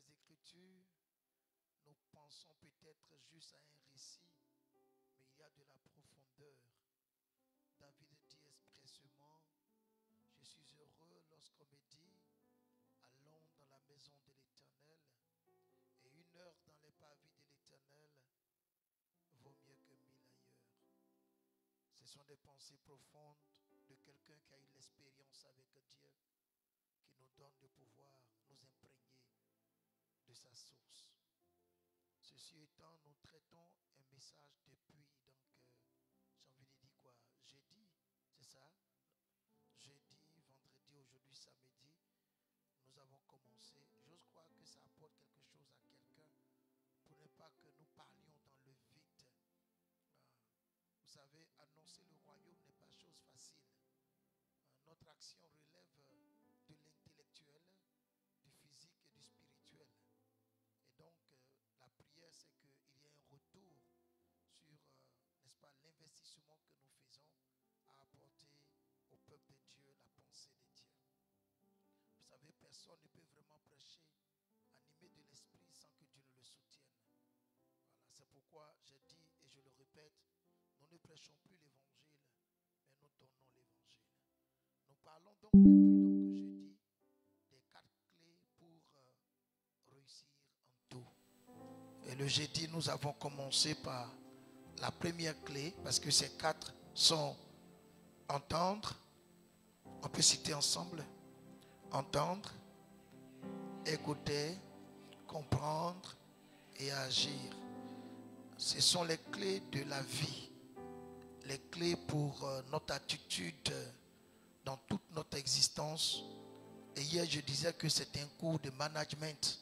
les Écritures, nous pensons peut-être juste à un récit, mais il y a de la profondeur. David dit expressément, je suis heureux lorsqu'on me dit, allons dans la maison de l'Éternel, et 1 heure dans les parvis de l'Éternel vaut mieux que 1000 ailleurs. Ce sont des pensées profondes de quelqu'un qui a eu l'expérience avec Dieu, qui nous donne de pouvoir nous imprégner de sa source. Ceci étant, nous traitons un message depuis, donc j'ai envie de dire quoi, jeudi, c'est ça? Jeudi, vendredi, aujourd'hui, samedi, nous avons commencé. J'ose croire que ça apporte quelque chose à quelqu'un pour ne pas que nous parlions dans le vide. Vous savez, annoncer le royaume n'est pas chose facile. Notre action relève de l'intellectuel, du physique et du spirituel. Et donc, la prière, c'est qu'il y ait un retour sur, n'est-ce pas, l'investissement que nous faisons à apporter au peuple de Dieu la pensée de Dieu. Vous savez, personne ne peut vraiment prêcher animé de l'esprit sans que Dieu ne le soutienne. Voilà, c'est pourquoi j'ai dit et je le répète, nous ne prêchons plus l'évangile, mais nous donnons l'évangile. Nous parlons donc depuis jeudi des 4 clés pour réussir en tout. Et le jeudi, nous avons commencé par la première clé, parce que ces 4 sont entendre. On peut citer ensemble. Entendre, écouter, comprendre et agir. Ce sont les clés de la vie. Les clés pour notre attitude dans toute notre existence. Et hier, je disais que c'est un cours de management.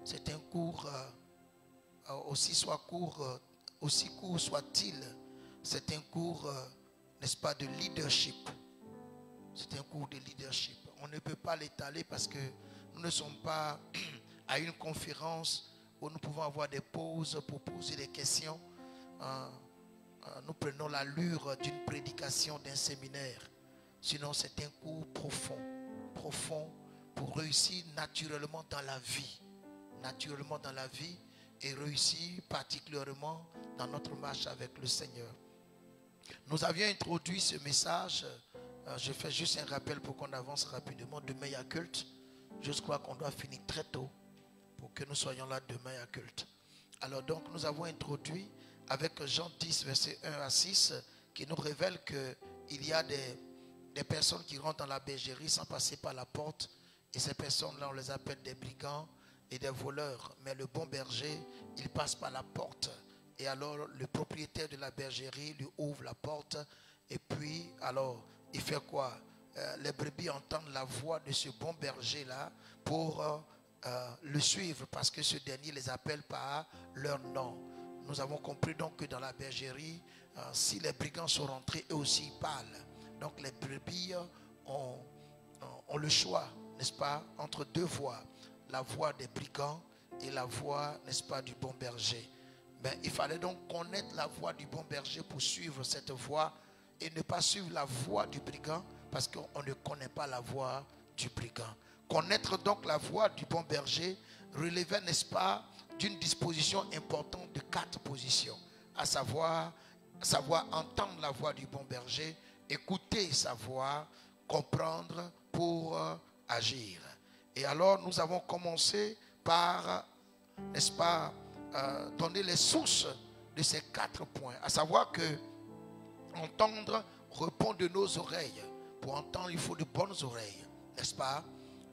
C'est un cours, aussi court soit-il, c'est un cours, n'est-ce pas, de leadership. C'est un cours de leadership. On ne peut pas l'étaler parce que nous ne sommes pas à une conférence où nous pouvons avoir des pauses pour poser des questions. Nous prenons l'allure d'une prédication, d'un séminaire. Sinon, c'est un cours profond pour réussir naturellement dans la vie. Naturellement dans la vie et réussir particulièrement dans notre marche avec le Seigneur. Nous avions introduit ce message. Je fais juste un rappel pour qu'on avance rapidement. Demain, il y a culte. Je crois qu'on doit finir très tôt pour que nous soyons là demain à culte. Alors donc, nous avons introduit avec Jean 10, verset 1 à 6, qui nous révèle qu'il y a des personnes qui rentrent dans la bergerie sans passer par la porte. Et ces personnes-là, on les appelle des brigands et des voleurs. Mais le bon berger, il passe par la porte. Et alors, le propriétaire de la bergerie lui ouvre la porte. Et puis, alors, il fait quoi? Les brebis entendent la voix de ce bon berger-là pour le suivre. Parce que ce dernier les appelle par leur nom. Nous avons compris donc que dans la bergerie, si les brigands sont rentrés, eux aussi ils parlent. Donc les brebis ont le choix, n'est-ce pas, entre 2 voix. La voix des brigands et la voix, n'est-ce pas, du bon berger. Mais il fallait donc connaître la voix du bon berger pour suivre cette voix et ne pas suivre la voix du brigand parce qu'on ne connaît pas la voix du brigand. Connaître donc la voix du bon berger relevait, n'est-ce pas, d'une disposition importante de 4 positions, à savoir entendre la voix du bon berger, écouter sa voix, comprendre pour agir. Et alors nous avons commencé par, n'est-ce pas, donner les sources de ces 4 points, à savoir que entendre répond de nos oreilles. Pour entendre, il faut de bonnes oreilles, n'est-ce pas?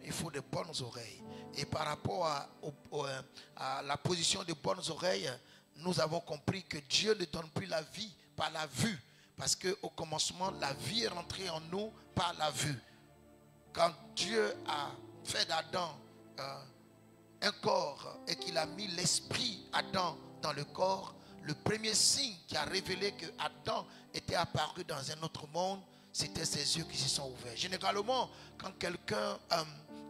Il faut de bonnes oreilles. Et par rapport à la position de bonnes oreilles, nous avons compris que Dieu ne donne plus la vie par la vue. Parce qu'au commencement, la vie est rentrée en nous par la vue. Quand Dieu a fait d'Adam un corps et qu'il a mis l'esprit Adam dans le corps, le premier signe qui a révélé que Adam était apparu dans un autre monde, c'était ses yeux qui se sont ouverts. Généralement, quand quelqu'un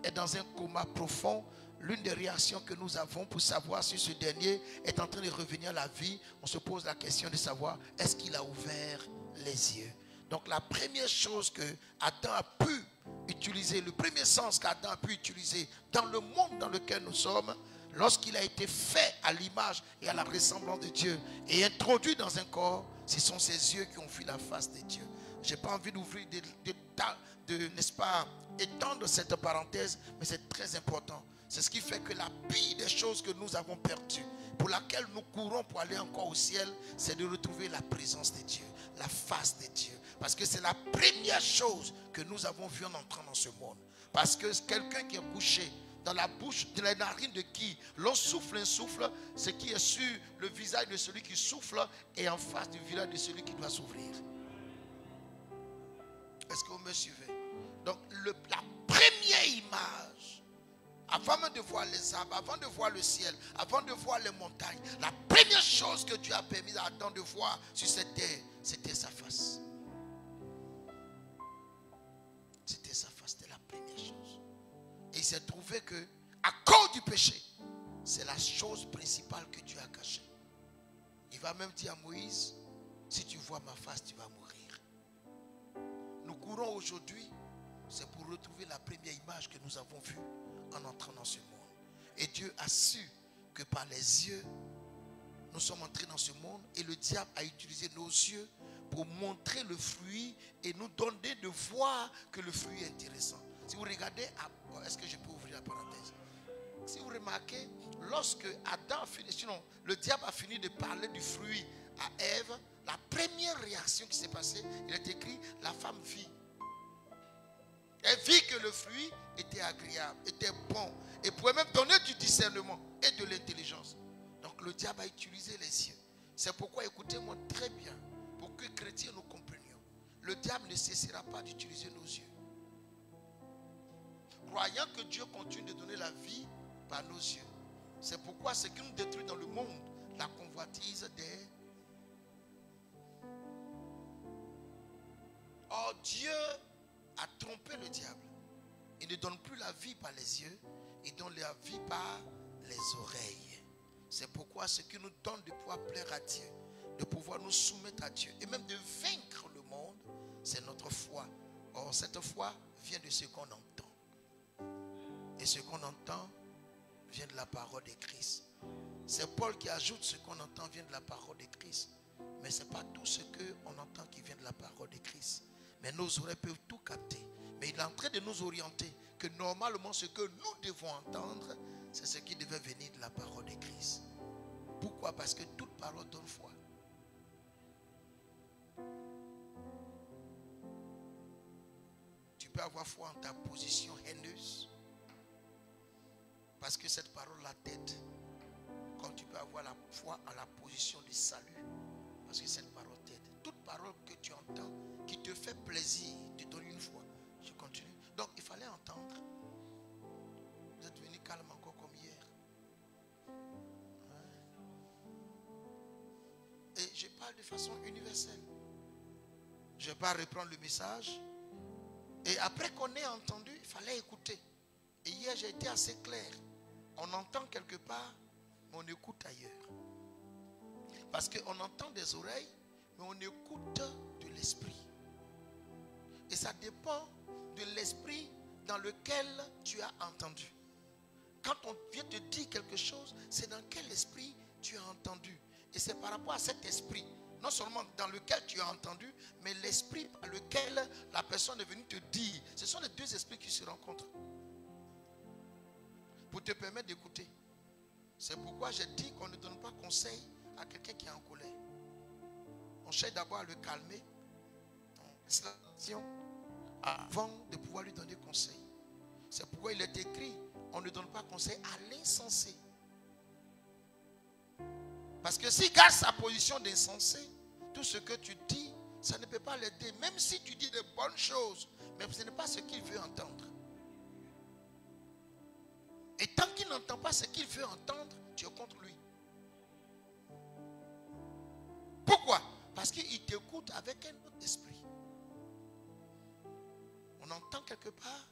est dans un coma profond, l'une des réactions que nous avons pour savoir si ce dernier est en train de revenir à la vie, on se pose la question de savoir est-ce qu'il a ouvert les yeux. Donc la première chose que Adam a pu utiliser, le premier sens qu'Adam a pu utiliser dans le monde dans lequel nous sommes, lorsqu'il a été fait à l'image et à la ressemblance de Dieu et introduit dans un corps, ce sont ses yeux qui ont vu la face de Dieu. Je n'ai pas envie d'ouvrir n'est-ce pas, étendre cette parenthèse, mais c'est très important. C'est ce qui fait que la pire des choses que nous avons perdues, pour laquelle nous courons pour aller encore au ciel, c'est de retrouver la présence de Dieu, la face de Dieu. Parce que c'est la première chose que nous avons vue en entrant dans ce monde. Parce que quelqu'un qui est couché dans la bouche, de la narine de qui l'on souffle un souffle, ce qui est sur le visage de celui qui souffle et en face du visage de celui qui doit s'ouvrir. Est-ce que vous me suivez? Donc la première image, avant même de voir les arbres, avant de voir le ciel, avant de voir les montagnes, la première chose que Dieu a permis à Adam de voir sur cette terre, c'était sa face. C'était sa face, c'était la première chose. Et il s'est trouvé que, à cause du péché, c'est la chose principale que Dieu a cachée. Il va même dire à Moïse, si tu vois ma face, tu vas mourir. Nous courons aujourd'hui, c'est pour retrouver la première image que nous avons vue en entrant dans ce monde. Et Dieu a su que par les yeux, nous sommes entrés dans ce monde et le diable a utilisé nos yeux pour montrer le fruit et nous donner de voir que le fruit est intéressant. Si vous regardez, est-ce que je peux ouvrir la parenthèse? Si vous remarquez, lorsque Adam a fini, sinon le diable a fini de parler du fruit à Ève, la première réaction qui s'est passée, il est écrit, la femme vit. Elle vit que le fruit était agréable, était bon, et pouvait même donner du discernement et de l'intelligence. Donc le diable a utilisé les yeux. C'est pourquoi, écoutez-moi très bien, pour que chrétiens nous comprenions, le diable ne cessera pas d'utiliser nos yeux. Croyant que Dieu continue de donner la vie par nos yeux. C'est pourquoi ce qui nous détruit dans le monde, la convoitise des... Or Dieu a trompé le diable. Il ne donne plus la vie par les yeux, il donne la vie par les oreilles. C'est pourquoi ce qui nous donne de pouvoir plaire à Dieu, de pouvoir nous soumettre à Dieu et même de vaincre le monde, c'est notre foi. Or cette foi vient de ce qu'on entend. Et ce qu'on entend vient de la parole de Christ. C'est Paul qui ajoute ce qu'on entend vient de la parole de Christ. Mais ce n'est pas tout ce qu'on entend qui vient de la parole de Christ. Mais nos oreilles peuvent tout capter. Mais il est en train de nous orienter que normalement ce que nous devons entendre, c'est ce qui devait venir de la parole de Christ. Pourquoi? Parce que toute parole donne foi. Tu peux avoir foi en ta position haineuse. Parce que cette parole la tête. Comme tu peux avoir la foi en la position de salut. Parce que cette parole t'aide. Toute parole que tu entends qui te fait plaisir te donne une foi. Je continue. Donc il fallait entendre. Vous êtes venu calme encore comme hier. Et je parle de façon universelle. Je ne vais pas reprendre le message. Et après qu'on ait entendu, il fallait écouter. Et hier j'ai été assez clair. On entend quelque part, mais on écoute ailleurs. Parce qu'on entend des oreilles, mais on écoute de l'esprit. Et ça dépend de l'esprit dans lequel tu as entendu. Quand on vient te dire quelque chose, c'est dans quel esprit tu as entendu. Et c'est par rapport à cet esprit, non seulement dans lequel tu as entendu, mais l'esprit par lequel la personne est venue te dire. Ce sont les deux esprits qui se rencontrent. Pour te permettre d'écouter. C'est pourquoi j'ai dit qu'on ne donne pas conseil à quelqu'un qui est en colère. On cherche d'abord à le calmer. Avant de pouvoir lui donner conseil. C'est pourquoi il est écrit, on ne donne pas conseil à l'insensé. Parce que s'il garde sa position d'insensé, tout ce que tu dis, ça ne peut pas l'aider. Même si tu dis de bonnes choses, mais ce n'est pas ce qu'il veut entendre. Et tant qu'il n'entend pas ce qu'il veut entendre, tu es contre lui. Pourquoi? Parce qu'il t'écoute avec un autre esprit. On entend quelque part,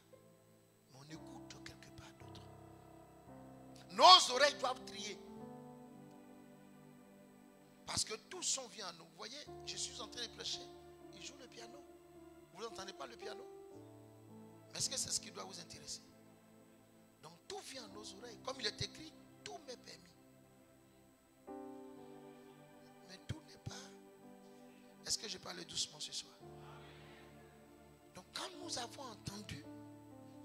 mais on écoute quelque part d'autre. Nos oreilles doivent trier. Parce que tout son vient à nous. Vous voyez, je suis en train de prêcher. Il joue le piano. Vous n'entendez pas le piano? Mais est-ce que c'est ce qui doit vous intéresser? Donc tout vient à nos oreilles. Comme il est écrit, tout m'est permis. Mais tout n'est pas. Est-ce que je parle doucement ce soir? Donc quand nous avons entendu,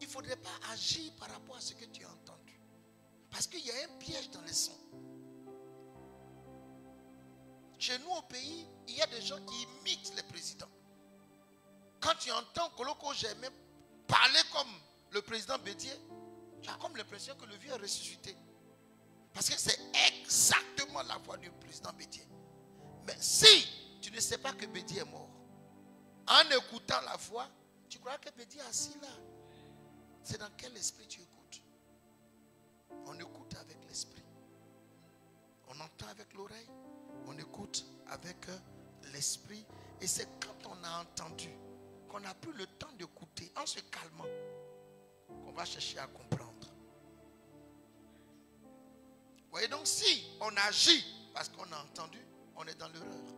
il ne faudrait pas agir par rapport à ce que tu as entendu. Parce qu'il y a un piège dans les sons. Chez nous au pays, il y a des gens qui imitent les présidents. Quand tu entends Koloko Germain parler comme le président Bédier, tu as comme l'impression que le vieux est ressuscité. Parce que c'est exactement la voix du président Bédier. Mais si tu ne sais pas que Bédier est mort, en écoutant la voix, tu crois que Bédier est assis là. C'est dans quel esprit tu écoutes? On écoute avec l'esprit. On entend avec l'oreille. On écoute avec l'esprit. Et c'est quand on a entendu, qu'on n'a plus le temps d'écouter, en se calmant, qu'on va chercher à comprendre. Vous voyez, donc si on agit parce qu'on a entendu, on est dans l'erreur.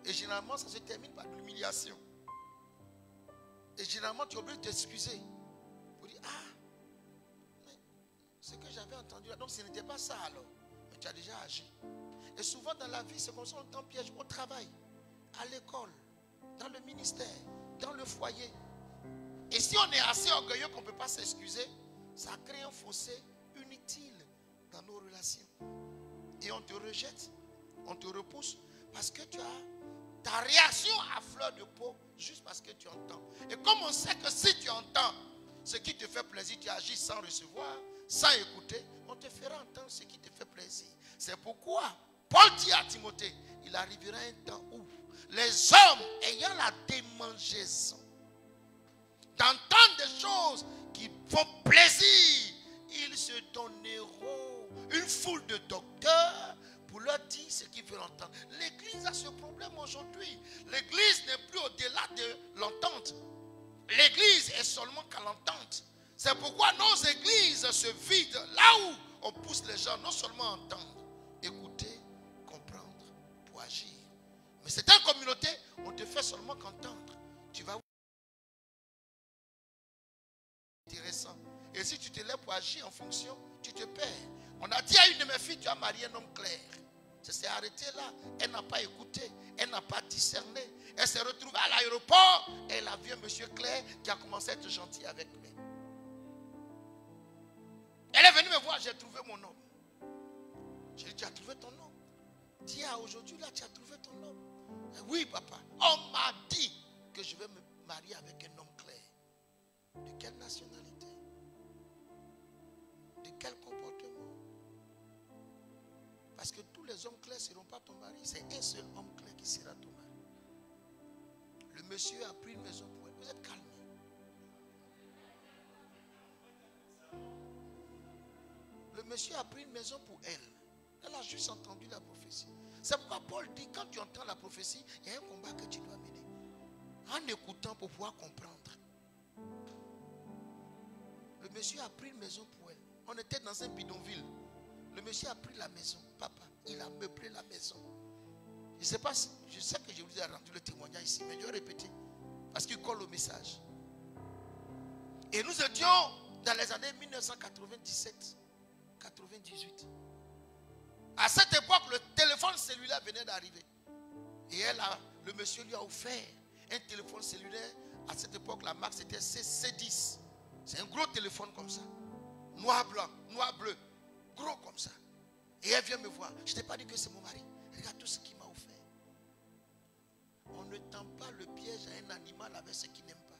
Et généralement, ça se termine par l'humiliation. Et généralement, tu es obligé de t'excuser. Pour dire, mais ce que j'avais entendu là, donc ce n'était pas ça alors. Mais tu as déjà agi. Et souvent dans la vie, c'est comme ça on t'en piège au travail, à l'école, dans le ministère, dans le foyer. Et si on est assez orgueilleux qu'on ne peut pas s'excuser, ça crée un fossé inutile dans nos relations. Et on te rejette, on te repousse parce que tu as ta réaction à fleur de peau juste parce que tu entends. Et comme on sait que si tu entends ce qui te fait plaisir, tu agis sans recevoir, sans écouter, on te fera entendre ce qui te fait plaisir. C'est pourquoi Paul dit à Timothée, il arrivera un temps où les hommes ayant la démangeaison d'entendre des choses qui font plaisir, ils se donneront une foule de docteurs pour leur dire ce qu'ils veulent entendre. L'église a ce problème aujourd'hui. L'église n'est plus au-delà de l'entente. L'église est seulement qu'à l'entente. C'est pourquoi nos églises se vident là où on pousse les gens non seulement à entendre, écouter, comprendre pour agir. Mais c'est une communauté, on te fait seulement qu'entendre. Tu vas voir. Intéressant. Et si tu te lèves pour agir en fonction, tu te perds. On a dit à une de mes filles, tu as marié un homme clair. Ça s'est arrêté là. Elle n'a pas écouté. Elle n'a pas discerné. Elle s'est retrouvée à l'aéroport. Et elle a vu un monsieur clair qui a commencé à être gentil avec lui. Elle est venue me voir, j'ai trouvé mon homme. J'ai dit, tu as trouvé ton homme? Tiens, aujourd'hui là, tu as trouvé ton homme. Oui, papa. On m'a dit que je vais me marier avec un homme clair. De quelle nationalité? De quel comportement? Parce que tous les hommes clairs ne seront pas ton mari. C'est un seul homme clair qui sera ton mari. Le monsieur a pris une maison pour elle. Vous êtes calme. Le monsieur a pris une maison pour elle. Elle a juste entendu la prophétie. C'est pourquoi Paul dit, quand tu entends la prophétie, il y a un combat que tu dois mener. En écoutant pour pouvoir comprendre. Le monsieur a pris une maison pour elle. On était dans un bidonville. Le monsieur a pris la maison. Papa, il a meublé la maison. Je sais pas, je sais que je vous ai rendu le témoignage ici, mais je vais répéter. Parce qu'il colle au message. Et nous étions dans les années 1997, 98. À cette époque, le téléphone cellulaire venait d'arriver. Et le monsieur lui a offert un téléphone cellulaire. À cette époque, la marque c'était C10. C'est un gros téléphone comme ça. Noir blanc, noir bleu. Gros comme ça. Et elle vient me voir. Je ne t'ai pas dit que c'est mon mari. Regarde tout ce qu'il m'a offert. On ne tend pas le piège à un animal avec ce qu'il n'aime pas.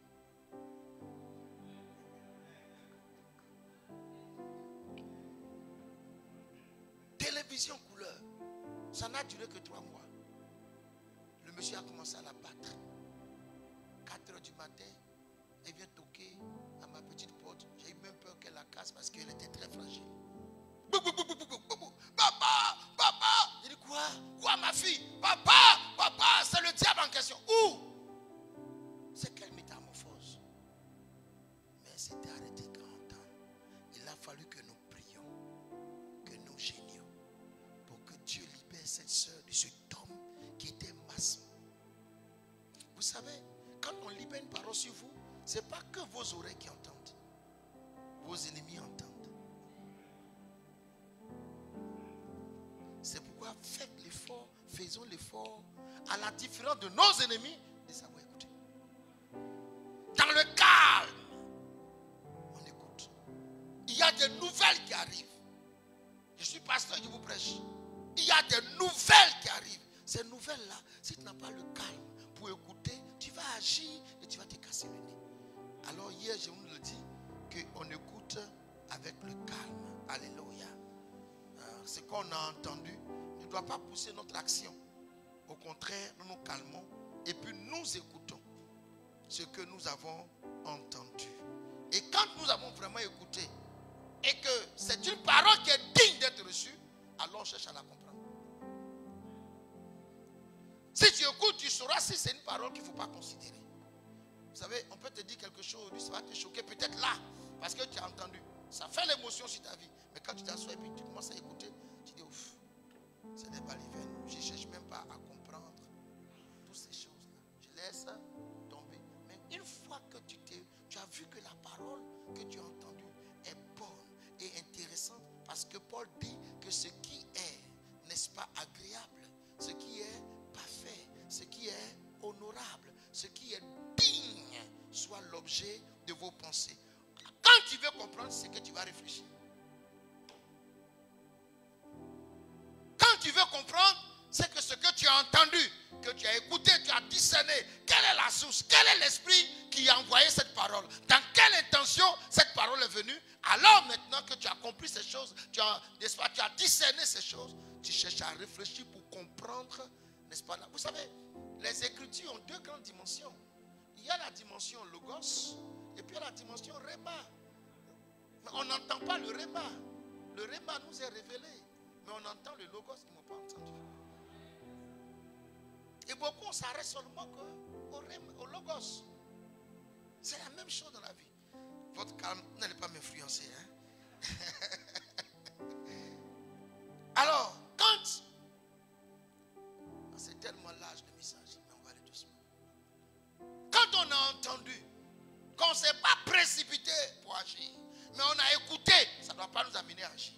Télévision couleur. Ça n'a duré que 3 mois. Le monsieur a commencé à la battre. 4 h du matin, elle vient toquer à ma petite porte. J'ai eu même peur qu'elle la casse parce qu'elle était très fragile. Papa, papa. Il dit quoi? Quoi ma fille? Papa, papa, c'est le diable en question. Où? C'est quelle métamorphose? Mais elle s'était arrêtée grand temps. Il a fallu que nous prions, que nous génions pour que Dieu libère cette soeur de cet homme qui était maçon. Vous savez, quand on libère une parole sur vous, ce n'est pas que vos oreilles qui entendent. Vos ennemis entendent. cas, faites l'effort, faisons l'effort, à la différence de nos ennemis, de savoir écouter. Dans le calme, on écoute. Il y a des nouvelles qui arrivent. Je suis pasteur, je vous prêche. Il y a des nouvelles qui arrivent. Ces nouvelles-là, si tu n'as pas le calme pour écouter, tu vas agir et tu vas te casser le nez. Alors hier, je vous le dis, qu'on écoute avec le calme. Alléluia. Ce qu'on a entendu ne doit pas pousser notre action. Au contraire, nous nous calmons et puis nous écoutons ce que nous avons entendu. Et quand nous avons vraiment écouté et que c'est une parole qui est digne d'être reçue, alors on cherche à la comprendre. Si tu écoutes, tu sauras si c'est une parole qu'il ne faut pas considérer. Vous savez, on peut te dire quelque chose, ça va te choquer peut-être là, parce que tu as entendu. Ça fait l'émotion sur ta vie. Mais quand tu t'assois et puis tu commences à écouter, tu dis, ouf, c'est des balivernes. Je ne cherche même pas à comprendre toutes ces choses-là. Je laisse tomber. Mais une fois que tu as vu que la parole que tu as entendue est bonne et intéressante, parce que Paul dit que ce qui est, n'est-ce pas, agréable, ce qui est parfait, ce qui est honorable, ce qui est digne, soit l'objet de vos pensées. Quand tu veux comprendre, c'est que tu vas réfléchir. Quand tu veux comprendre, c'est que ce que tu as entendu, que tu as écouté, tu as discerné, quelle est la source, quel est l'esprit qui a envoyé cette parole, dans quelle intention cette parole est venue. Alors maintenant que tu as compris ces choses, tu as discerné ces choses, tu cherches à réfléchir pour comprendre, n'est-ce pas là. Vous savez, les Écritures ont deux grandes dimensions. Il y a la dimension logos et puis il y a la dimension réma. Mais on n'entend pas le réma. Le réma nous est révélé. Mais on entend le logos qu'ils n'ont pas entendu. Et beaucoup on s'arrête seulement au logos. C'est la même chose dans la vie. Votre calme, n'allez pas m'influencer. Hein? Alors, quand c'est tellement large le message, mais on va aller doucement. Quand on a entendu qu'on ne s'est pas précipité pour agir, mais on a écouté, ça ne doit pas nous amener à agir.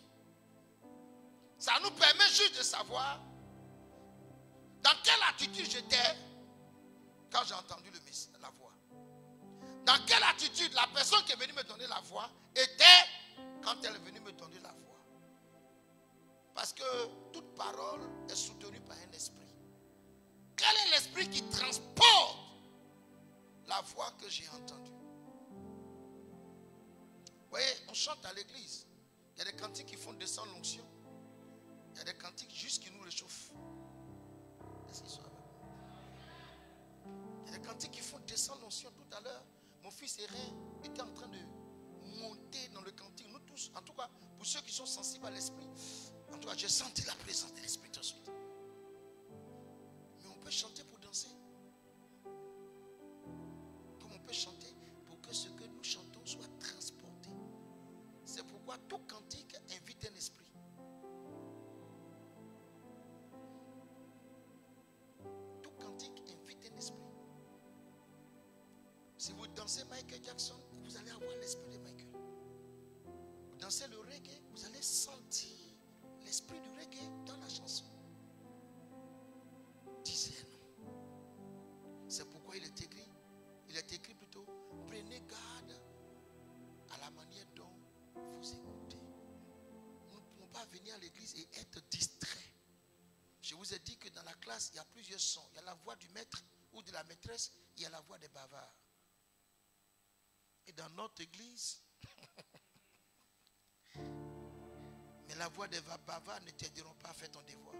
Ça nous permet juste de savoir dans quelle attitude j'étais quand j'ai entendu la voix. Dans quelle attitude la personne qui est venue me donner la voix était quand elle est venue me donner la voix. Parce que toute parole est soutenue par un esprit. Quel est l'esprit qui transporte la voix que j'ai entendue? Vous voyez, on chante à l'église. Il y a des cantiques qui font descendre l'onction. Il y a des cantiques juste qui nous réchauffent. Est-ce qu'ils sont avec moi? Il y a des cantiques qui font descendre l'onction. Tout à l'heure, mon fils Erin était en train de monter dans le cantique. Nous tous, en tout cas, pour ceux qui sont sensibles à l'esprit, en tout cas, j'ai senti la présence de l'esprit tout de suite. Mais on peut chanter pour danser. Comme on peut chanter pour que ce que nous chantons soit transporté. C'est pourquoi tout cantique invite un esprit. Tout cantique invite un esprit. Si vous dansez Michael Jackson, vous allez avoir l'esprit de Michael. Vous dansez le reggae, vous allez sentir l'esprit du reggae dans la chanson. Discernons. C'est pourquoi il est écrit plutôt, prenez garde à la manière dont vous écoutez. Nous ne pouvons pas venir à l'église et être distraits. Je vous ai dit que dans la classe, il y a plusieurs sons. Il y a la voix du maître ou de la maîtresse, il y a la voix des bavards. Et dans notre église, mais la voix des bavards ne t'aideront pas à faire ton devoir.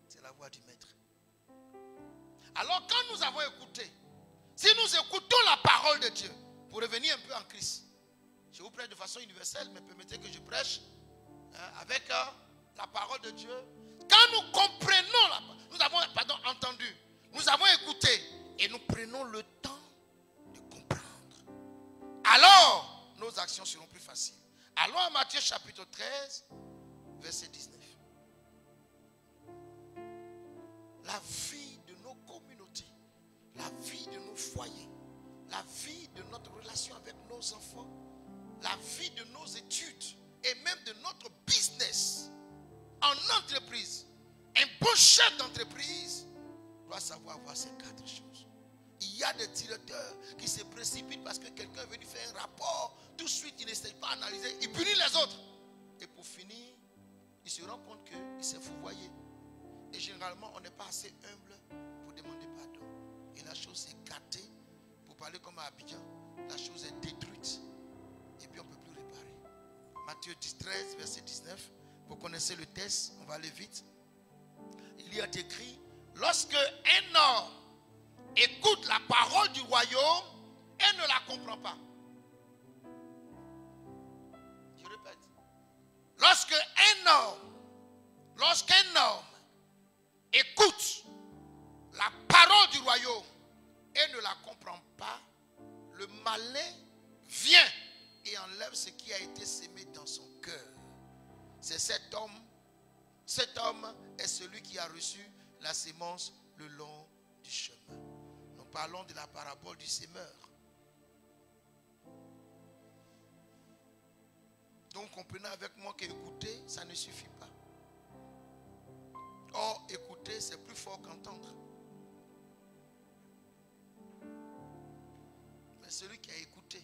C'est la voix du maître. Alors quand nous avons écouté, si nous écoutons la parole de Dieu, pour revenir un peu en Christ, je vous prêche de façon universelle, mais permettez que je prêche avec la parole de Dieu. Quand nous comprenons, nous avons entendu, nous avons écouté, et nous prenons le temps de comprendre, alors nos actions seront plus faciles. Allons à Matthieu chapitre 13, verset 19. La vie de nos communautés, la vie de nos foyers, la vie de notre relation avec nos enfants, la vie de nos études et même de notre business chef d'entreprise doit savoir avoir ces 4 choses. Il y a des directeurs qui se précipitent parce que quelqu'un est venu faire un rapport. Tout de suite, il n'essaie pas d'analyser. Il punit les autres. Et pour finir, il se rend compte qu'il s'est fourvoyé. Et généralement, on n'est pas assez humble pour demander pardon. Et la chose est gâtée. Pour parler comme à Abidjan, la chose est détruite. Et puis on ne peut plus réparer. Matthieu 13, verset 19. Vous connaissez le texte, on va aller vite. Il y a écrit, lorsque un homme écoute la parole du royaume et ne la comprend pas. Je répète. Lorsqu'un homme écoute la parole du royaume et ne la comprend pas, le malin vient et enlève ce qui a été sémé dans son cœur. C'est cet homme est celui qui a reçu la sémence le long du chemin. Nous parlons de la parabole du sémeur. Donc comprenez avec moi qu'écouter, ça ne suffit pas. Or, écouter, c'est plus fort qu'entendre. Mais celui qui a écouté,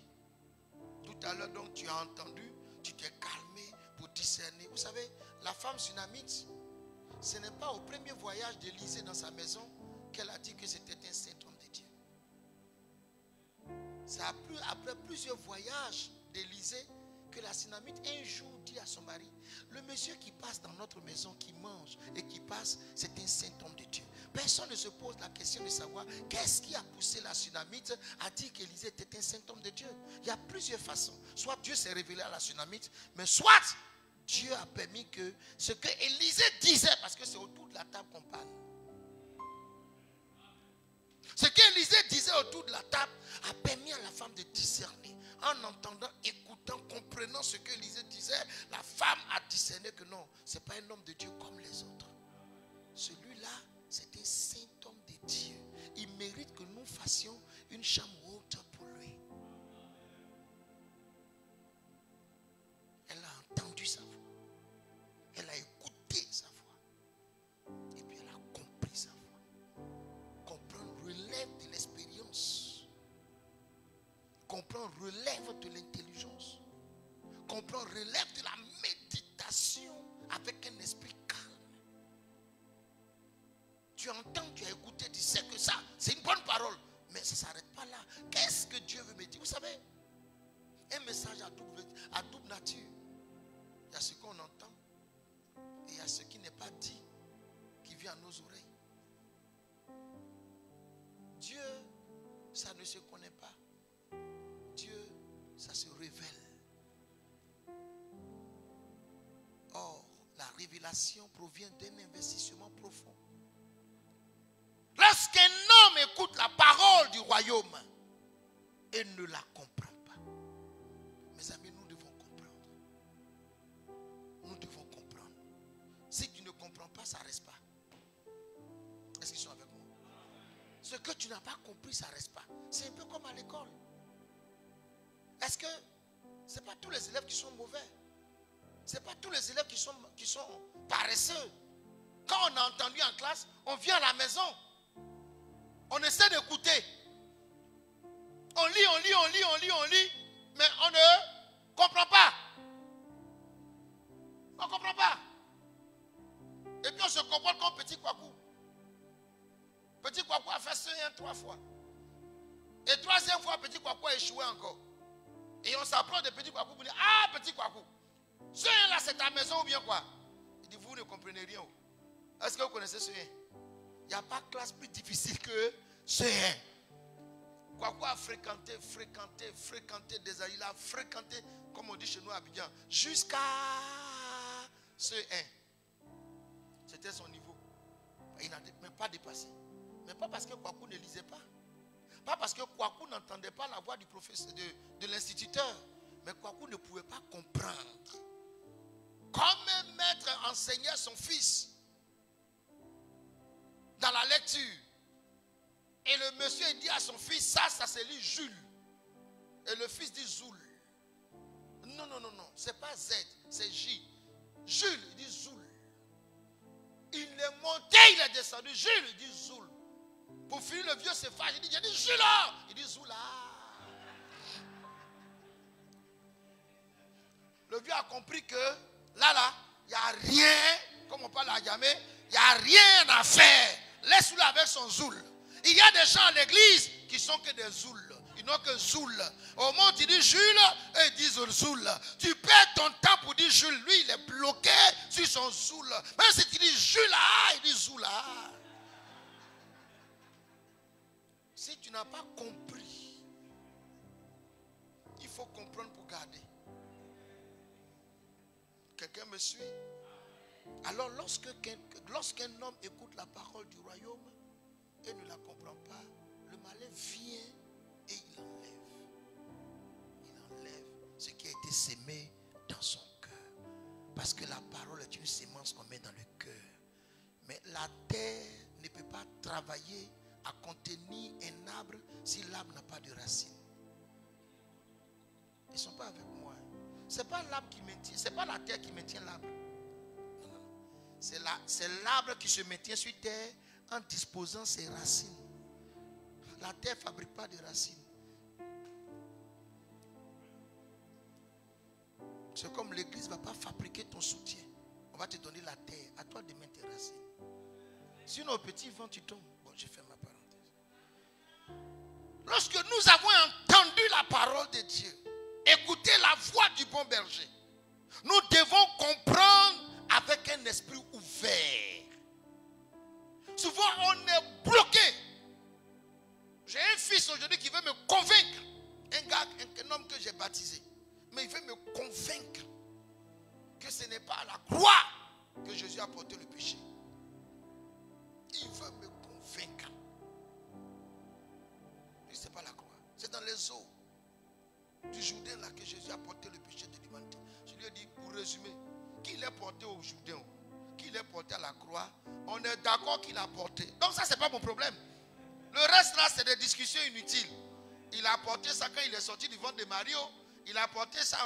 tout à l'heure donc tu as entendu, tu t'es calmé pour discerner. Vous savez, la femme sunamite, ce n'est pas au premier voyage d'Élisée dans sa maison qu'elle a dit que c'était un saint homme de Dieu. C'est après plusieurs voyages d'Élisée que la Sunamite un jour dit à son mari, le monsieur qui passe dans notre maison, qui mange et qui passe, c'est un saint homme de Dieu. Personne ne se pose la question de savoir qu'est-ce qui a poussé la Sunamite à dire qu'Élisée était un saint homme de Dieu. Il y a plusieurs façons. Soit Dieu s'est révélé à la Sunamite, mais soit Dieu a permis que ce que Élisée disait, parce que c'est autour de la table qu'on parle. Ce qu'Élisée disait autour de la table a permis à la femme de discerner. En entendant, écoutant, comprenant ce qu'Élisée disait, la femme a discerné que non, ce n'est pas un homme de Dieu comme les autres. Celui-là, c'est un saint homme de Dieu. Il mérite que nous fassions une chambre haute pour lui. Elle a entendu sa voix. Elle a écouté sa voix. Et puis elle a compris sa voix. Comprendre relève de l'expérience. Comprendre relève de l'intelligence. Comprendre relève de la méditation avec un esprit calme. Tu entends, tu as écouté, tu sais que ça, c'est une bonne parole. Mais ça ne s'arrête pas là. Qu'est-ce que Dieu veut me dire? Vous savez, un message à double nature. Il y a ce qu'on entend et il y a ce qui n'est pas dit, qui vient à nos oreilles. Dieu, ça ne se connaît pas. Dieu, ça se révèle. Or, la révélation provient d'un investissement profond. Lorsqu'un homme écoute la parole du royaume et ne la comprend pas, mes amis, nous devons comprendre. Nous devons comprendre. Si tu ne comprends pas, ça ne reste pas. Est-ce qu'ils sont avec moi? Ce que tu n'as pas compris, ça ne reste pas. C'est un peu comme à l'école. Est-ce que ce n'est pas tous les élèves qui sont mauvais? Ce n'est pas tous les élèves qui sont paresseux. Quand on a entendu en classe, on vient à la maison. On essaie d'écouter. On lit, mais on ne comprend pas. On ne comprend pas. Et puis on se comporte comme Petit Kwaku. Petit Kwaku a fait CE1 3 fois. Et 3e fois, Petit Kwaku a échoué encore. Et on s'approche de Petit Kwaku pour dire, ah, Petit Kwaku, CE1 là c'est ta maison ou bien quoi? Il dit, vous ne comprenez rien. Est-ce que vous connaissez CE1? Il n'y a pas de classe plus difficile que CE1. Kwaku a fréquenté des années. Il a fréquenté, comme on dit chez nous à Abidjan, jusqu'à CE1. C'était son niveau. Il n'a même pas dépassé. Mais pas parce que Kwaku ne lisait pas. Pas parce que Kwaku n'entendait pas la voix du professeur, de l'instituteur. Mais Kwaku ne pouvait pas comprendre. Comme un maître enseignait son fils dans la lecture. Et le monsieur dit à son fils, ça se lit Jules. Et le fils dit Zoul. Non, c'est pas Z, c'est J. Jules, il dit Zoul. Il est monté descendu. Jules, il dit Zoul. Pour finir, le vieux se fâche. Il dit, j'ai dit Jules. Il dit Zoula. Le vieux a compris que là, il n'y a rien, comme on parle à Yamé, il n'y a rien à faire. Laisse-le avec son Zoul. Il y a des gens à l'église qui sont que des Zouls. Ils n'ont que Zoul. Au moment où tu dis Jules, eux ils disent Zoul. Tu perds ton temps pour dire Jules. Lui, il est bloqué sur son Zoul. Même si tu dis Jules, il dit Zoula. Si tu n'as pas compris, il faut comprendre pour garder. Quelqu'un me suit? Alors lorsqu'un homme écoute la parole du royaume et ne la comprend pas, le malin vient et il enlève. Il enlève ce qui a été sémé dans son cœur. Parce que la parole est une sémence qu'on met dans le cœur. Mais la terre ne peut pas travailler à contenir un arbre si l'arbre n'a pas de racines. Ils ne sont pas avec moi. Ce n'est pas l'arbre qui maintient, ce n'est pas la terre qui maintient l'arbre. Non, non. C'est l'arbre qui se maintient sur terre en disposant ses racines. La terre ne fabrique pas de racines. C'est comme l'église ne va pas fabriquer ton soutien. On va te donner la terre. À toi de mettre tes racines. Sinon, au petit vent, tu tombes. Bon, j'ai fait ma parenthèse. Lorsque nous avons entendu la parole de Dieu, écoutez la voix du bon berger, nous devons comprendre avec un esprit ouvert. Souvent, on est bloqué. J'ai un fils aujourd'hui qui veut me convaincre. Un homme que j'ai baptisé. Mais il veut me convaincre que ce n'est pas à la croix que Jésus a porté le péché. Il veut me convaincre. Mais ce n'est pas la croix. C'est dans les eaux du Jourdain là que Jésus a porté le péché de l'humanité. Je lui ai dit, pour résumer, qu'il est porté au Jourdain, qu'il est porté à la croix, on est d'accord qu'il a porté. Donc ça, c'est pas mon problème. Le reste là, c'est des discussions inutiles. Il a porté ça quand il est sorti du ventre de Mario. Il a porté ça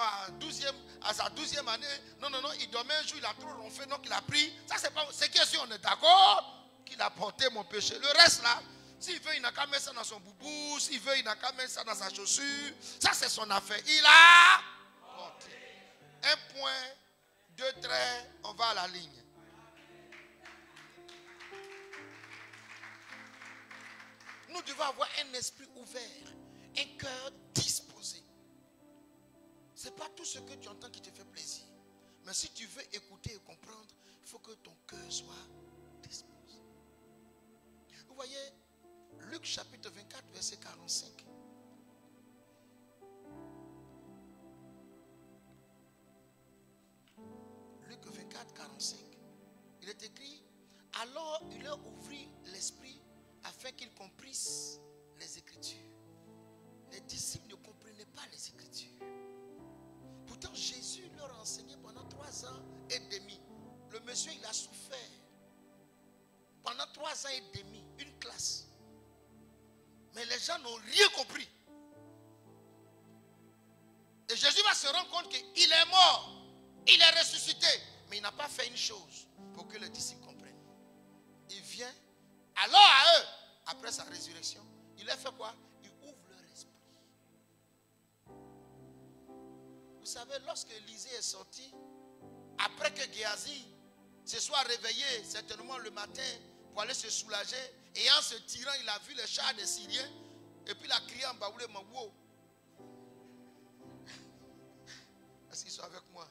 à sa 12e année. Non, il dormait un jour, il a trop ronflé, donc il a pris. Ça, c'est pas. C'est que si on est d'accord qu'il a porté mon péché. Le reste là, s'il veut, il n'a qu'à mettre ça dans son boubou. S'il veut, il n'a qu'à mettre ça dans sa chaussure. Ça, c'est son affaire. Il a porté. Un point, 2 traits, on va à la ligne. Nous devons avoir un esprit ouvert, un cœur disposé. Ce n'est pas tout ce que tu entends qui te fait plaisir. Mais si tu veux écouter et comprendre, il faut que ton cœur soit disposé. Vous voyez, Luc chapitre 24, verset 45. Luc 24, 45. Il est écrit, alors il leur ouvrit l'esprit afin qu'ils comprissent les Écritures. Les disciples ne comprenaient pas les Écritures. Pourtant, Jésus leur a enseigné pendant 3 ans et demi. Le monsieur, il a souffert. Pendant 3 ans et demi, une classe. Mais les gens n'ont rien compris. Et Jésus va se rendre compte qu'il est mort. Il est ressuscité. Mais il n'a pas fait une chose pour que les disciples comprennent. Il vient, alors à eux, après sa résurrection, il a fait quoi? Il ouvre leur esprit. Vous savez, lorsque Élisée est sorti, après que Géasi se soit réveillé, certainement le matin, pour aller se soulager, et en se tirant, il a vu les chars des Syriens, et puis il a crié en baoulé, wow. Est-ce qu'ils sont avec moi?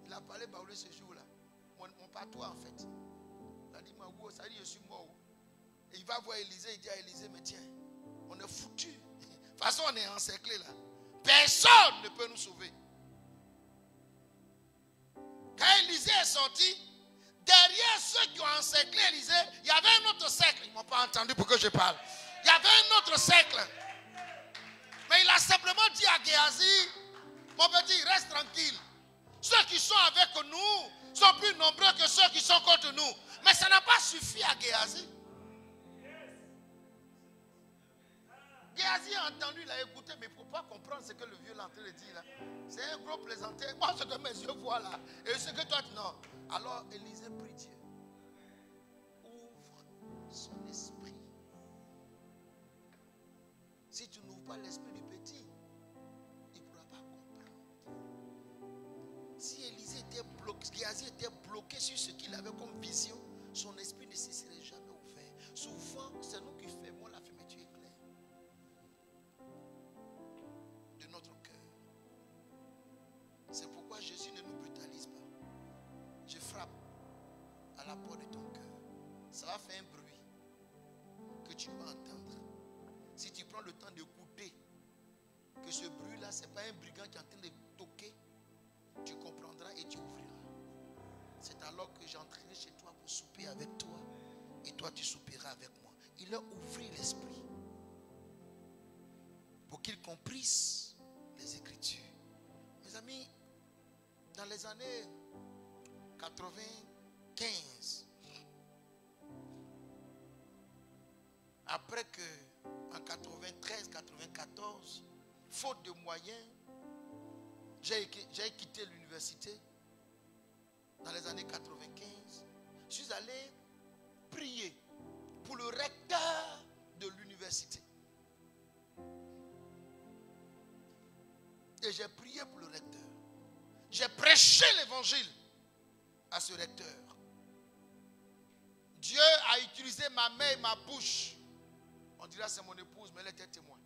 Il a parlé baoulé ce jour-là. Mon patois en fait. Il a dit, wow, ça dit, je suis mort. Et il va voir Élisée, il dit à Élisée, mais tiens, on est foutu. De toute façon, on est encerclé là. Personne ne peut nous sauver. Quand Élisée est sorti, derrière ceux qui ont encerclé Élisée, il y avait un autre cercle. Ils ne m'ont pas entendu pour que je parle. Il y avait un autre cercle. Mais il a simplement dit à Géasi, mon petit, reste tranquille. Ceux qui sont avec nous sont plus nombreux que ceux qui sont contre nous. Mais ça n'a pas suffi à Géasi. Géasi a entendu, il a écouté, mais il ne faut pas comprendre ce que le vieux est en train de dire là. C'est un gros plaisantin. Moi, ce que mes yeux voient là, et ce que toi, non. Alors, Élisée prie Dieu. son esprit. Si tu n'ouvres pas l'esprit du petit, il ne pourra pas comprendre. Si Élisée était bloqué, Géasi était bloqué sur ce qu'il avait comme vision, son esprit ne se serait jamais ouvert. Souvent, c'est nous qui fermons la fermeture éclair de notre cœur. C'est pourquoi Jésus ne nous brutalise pas. Je frappe à la porte de ton cœur. Ça va faire un bruit que tu vas entendre. Si tu prends le temps d'écouter que ce bruit-là, ce n'est pas un brigand qui est en train de toquer, tu comprendras et tu ouvriras. C'est alors que j'entrerai chez toi pour souper avec toi et toi tu souperas avec moi. Il a ouvert l'esprit pour qu'il comprisse les Écritures. Mes amis, dans les années 95, après que en 93-94, faute de moyens, j'ai quitté l'université. Dans les années 95, je suis allé prier pour le recteur de l'université. Et j'ai prié pour le recteur. J'ai prêché l'évangile à ce recteur. Dieu a utilisé ma main et ma bouche. On dira c'est mon épouse, mais elle était témoin.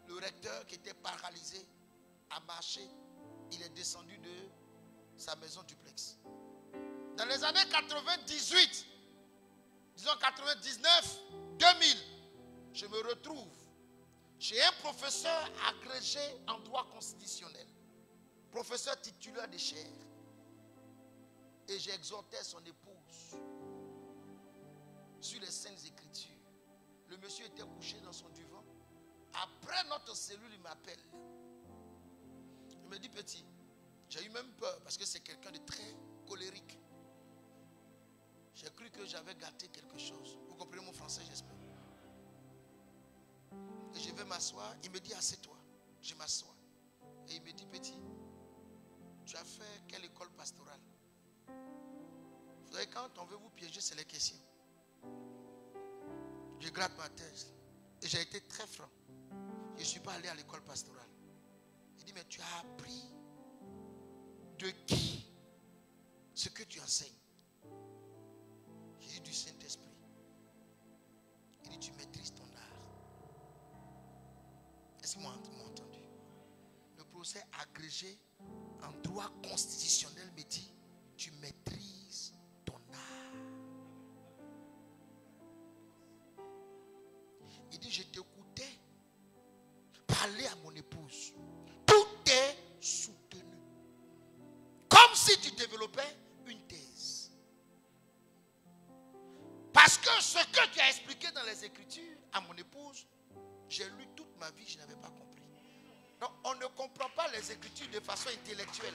Le recteur qui était paralysé a marché. Il est descendu de sa maison duplex. Dans les années 98, disons 99, 2000, je me retrouve chez un professeur agrégé en droit constitutionnel, professeur titulaire de chaire. Et j'exhortais son épouse sur les Saintes Écritures. Le monsieur était couché dans son divan. Après notre cellule, il m'appelle. Il me dit, petit, j'ai eu même peur parce que c'est quelqu'un de très colérique. J'ai cru que j'avais gâté quelque chose. Vous comprenez mon français, j'espère. Et je vais m'asseoir. Il me dit, assieds-toi. Je m'assois. Et il me dit, petit, tu as fait quelle école pastorale? Vous savez, quand on veut vous piéger, c'est les questions. Je gratte ma thèse. Et j'ai été très franc. Je ne suis pas allé à l'école pastorale. Il dit, mais tu as appris de qui ce que tu enseignes? J'ai dit du Saint-Esprit. Il dit, tu maîtrises ton art. Est-ce que vous m'avez entendu? Le procès agrégé en droit constitutionnel me dit, tu maîtrises ton art. Il dit, je t'écoutais parler à mon épouse. Tout est soutenu. Comme si tu développais une thèse. Parce que ce que tu as expliqué dans les Écritures à mon épouse, j'ai lu toute ma vie, je n'avais pas compris. Donc on ne comprend pas les Écritures de façon intellectuelle.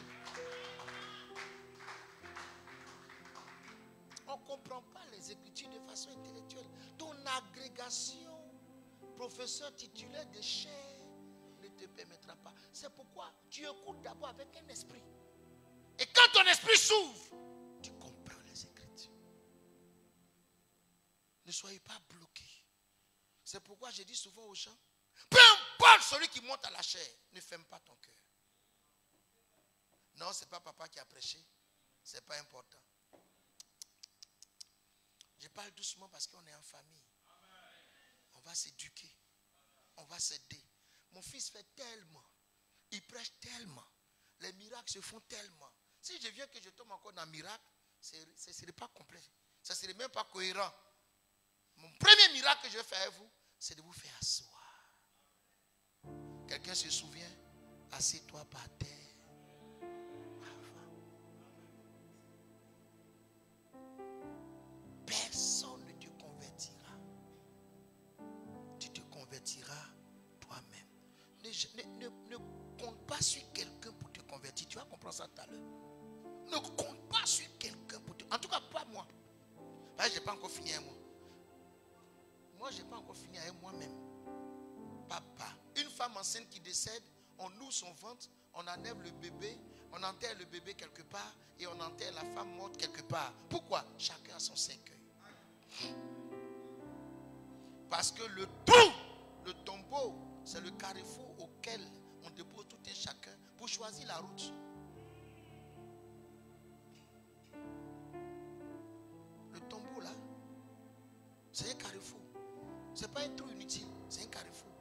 On ne comprend pas les Écritures de façon intellectuelle. Ton agrégation, professeur titulaire de chaire, ne te permettra pas. C'est pourquoi tu écoutes d'abord avec un esprit. Et quand ton esprit s'ouvre, tu comprends les Écritures. Ne soyez pas bloqués. C'est pourquoi je dis souvent aux gens, peu importe celui qui monte à la chair, ne ferme pas ton cœur. Non, ce n'est pas papa qui a prêché. Ce n'est pas important. Je parle doucement parce qu'on est en famille. On va s'éduquer. On va s'aider. Mon fils fait tellement. Il prêche tellement. Les miracles se font tellement. Si je viens que je tombe encore dans un miracle, ce ne serait pas complet. Ça ne serait même pas cohérent. Mon premier miracle que je vais faire avec vous, c'est de vous faire asseoir. Quelqu'un se souvient? Assieds-toi par terre. Personne ne te convertira. Tu te convertiras toi-même. Ne compte pas sur quelqu'un pour te convertir. Tu vas comprendre ça tout à l'heure. Ne compte pas sur quelqu'un pour te... En tout cas, pas moi. Parce que je n'ai pas encore fini avec moi. Moi, je n'ai pas encore fini avec moi-même. Papa. Une femme enceinte qui décède, on ouvre son ventre, on enlève le bébé, on enterre le bébé quelque part et on enterre la femme morte quelque part. Pourquoi? Chacun a son cercueil. Parce que le trou, le tombeau, c'est le carrefour auquel on dépose tout et chacun pour choisir la route. Le tombeau là, c'est un carrefour. Ce n'est pas un trou inutile, c'est un carrefour.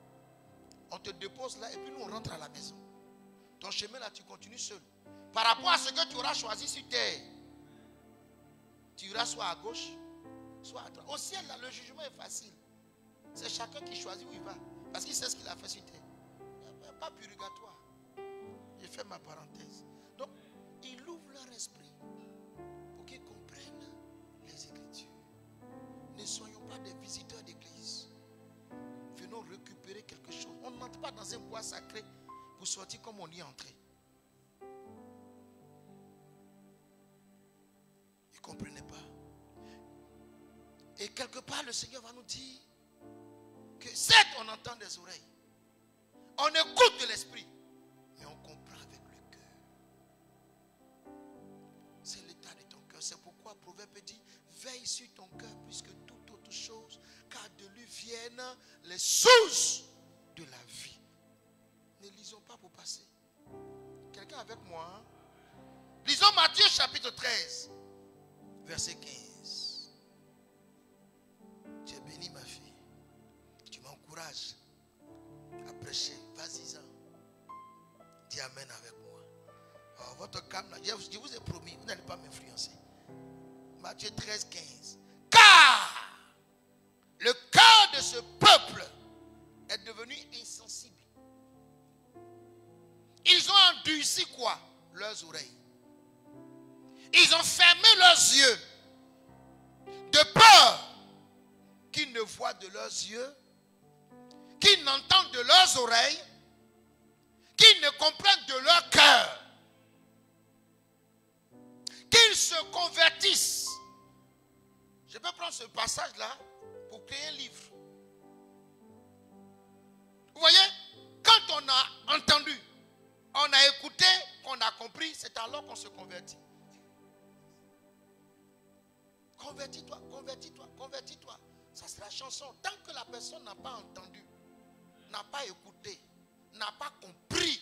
On te dépose là et puis nous on rentre à la maison. Ton chemin là, tu continues seul. Par rapport à ce que tu auras choisi sur terre, tu iras soit à gauche, soit à droite. Au ciel là, le jugement est facile. C'est chacun qui choisit où il va. Parce qu'il sait ce qu'il a fait sur terre. Il n'y a pas purgatoire. J'ai fait ma parenthèse. Donc, il ouvre leur esprit pour qu'ils comprennent les Écritures. Ne soyons pas des visiteurs d'église. Venons récupérer quelque chose. On n'entre pas dans un bois sacré pour sortir comme on y est entré. Ils ne comprenaient pas. Et quelque part, le Seigneur va nous dire que certes, on entend des oreilles. On écoute de l'esprit. Mais on comprend avec le cœur. C'est l'état de ton cœur. C'est pourquoi Proverbe dit, veille sur ton cœur plus que toute autre chose, car de lui viennent les sources de la vie. Ne lisons pas pour passer. Quelqu'un avec moi? Hein? Lisons Matthieu chapitre 13, verset 15. Tu es béni, ma fille. Tu m'encourages à prêcher. Vas-y-en. Dis amen avec moi. Alors, votre calme, je vous ai promis, vous n'allez pas m'influencer. Matthieu 13, 15. Car le cœur de ce peuple est devenu insensible. Ils ont endurci quoi? Leurs oreilles. Ils ont fermé leurs yeux. De peur qu'ils ne voient de leurs yeux, qu'ils n'entendent de leurs oreilles, qu'ils ne comprennent de leur cœur, qu'ils se convertissent. Je peux prendre ce passage-là pour créer un livre. Vous voyez, quand on a entendu, on a écouté, qu'on a compris, c'est alors qu'on se convertit. Convertis-toi, convertis-toi, convertis-toi. Ça c'est la chanson. Tant que la personne n'a pas entendu, n'a pas écouté, n'a pas compris.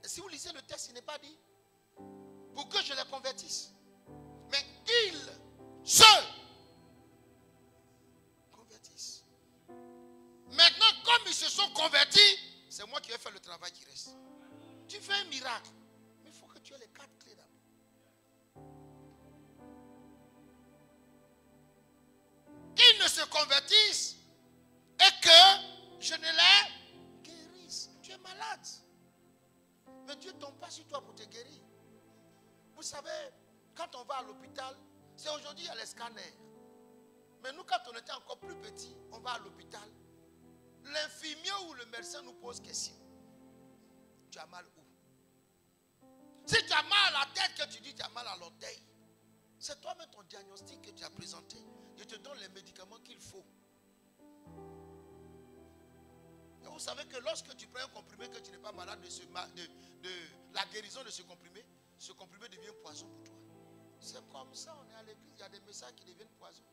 Et si vous lisez le texte, il n'est pas dit pour que je les convertisse. Mais qu'ils se convertissent. Maintenant, comme ils se sont convertis, c'est moi qui vais faire le travail qui reste. Tu fais un miracle, mais il faut que tu aies les 4 clés d'abord. Qu'ils ne se convertissent et que je ne les guérisse. Tu es malade. Mais Dieu ne tombe pas sur toi pour te guérir. Vous savez, quand on va à l'hôpital, c'est aujourd'hui il y a les scanners. Mais nous, quand on était encore plus petits, on va à l'hôpital. L'infirmier ou le médecin nous pose question. Tu as mal où? Si tu as mal à la tête, que tu dis tu as mal à l'orteil, c'est toi-même ton diagnostic que tu as présenté. Je te donne les médicaments qu'il faut. Et vous savez que lorsque tu prends un comprimé que tu n'es pas malade de la guérison de ce comprimé devient poison pour toi. C'est comme ça, on est à l'église, il y a des messages qui deviennent poison.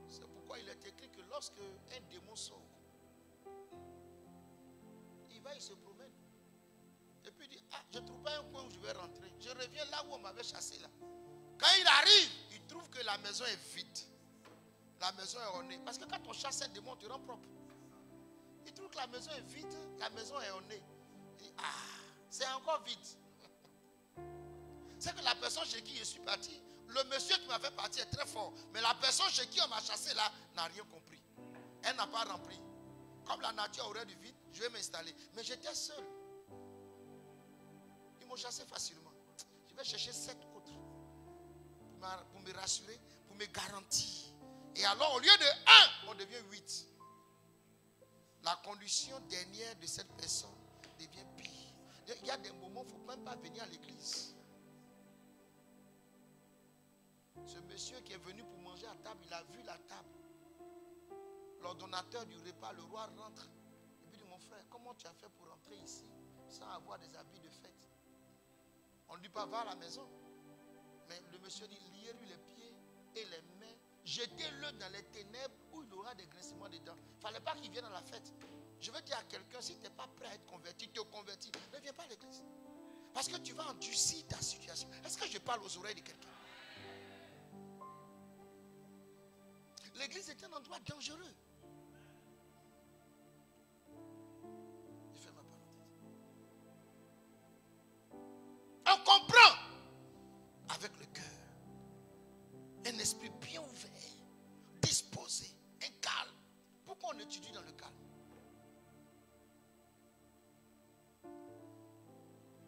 C'est pourquoi il est écrit que lorsque un démon sort, il se promène. Et puis il dit, ah, je ne trouve pas un coin où je vais rentrer. Je reviens là où on m'avait chassé là. Quand il arrive, il trouve que la maison est vide. La maison est ornée. Parce que quand on chasse un démon, tu rends propre. Il trouve que la maison est vide, la maison est ornée. Il dit, ah, c'est encore vide. C'est que la personne chez qui je suis parti, le monsieur qui m'a fait partir est très fort. Mais la personne chez qui on m'a chassé là n'a rien compris. Elle n'a pas rempli. Comme la nature aurait du vide, je vais m'installer. Mais j'étais seul. Ils m'ont chassé facilement. Je vais chercher 7 autres pour me rassurer, pour me garantir. Et alors, au lieu de 1, on devient 8. La condition dernière de cette personne devient pire. Il y a des moments où il ne faut même pas venir à l'église. Ce monsieur qui est venu pour manger à table, il a vu la table. L'ordonnateur du repas, le roi rentre. Et puis dit, mon frère, comment tu as fait pour rentrer ici sans avoir des habits de fête? On ne dit pas va à la maison. Mais le monsieur dit, liez-lui les pieds et les mains, jetez-le dans les ténèbres où il aura des grincements dedans. Il ne fallait pas qu'il vienne à la fête. Je veux dire à quelqu'un, si tu n'es pas prêt à être converti, te convertis, ne viens pas à l'église. Parce que tu vas endurcir ta situation. Est-ce que je parle aux oreilles de quelqu'un? L'église est un endroit dangereux. Je fais ma parenthèse. On comprend avec le cœur. Un esprit bien ouvert, disposé, un calme. Pourquoi on étudie dans le calme?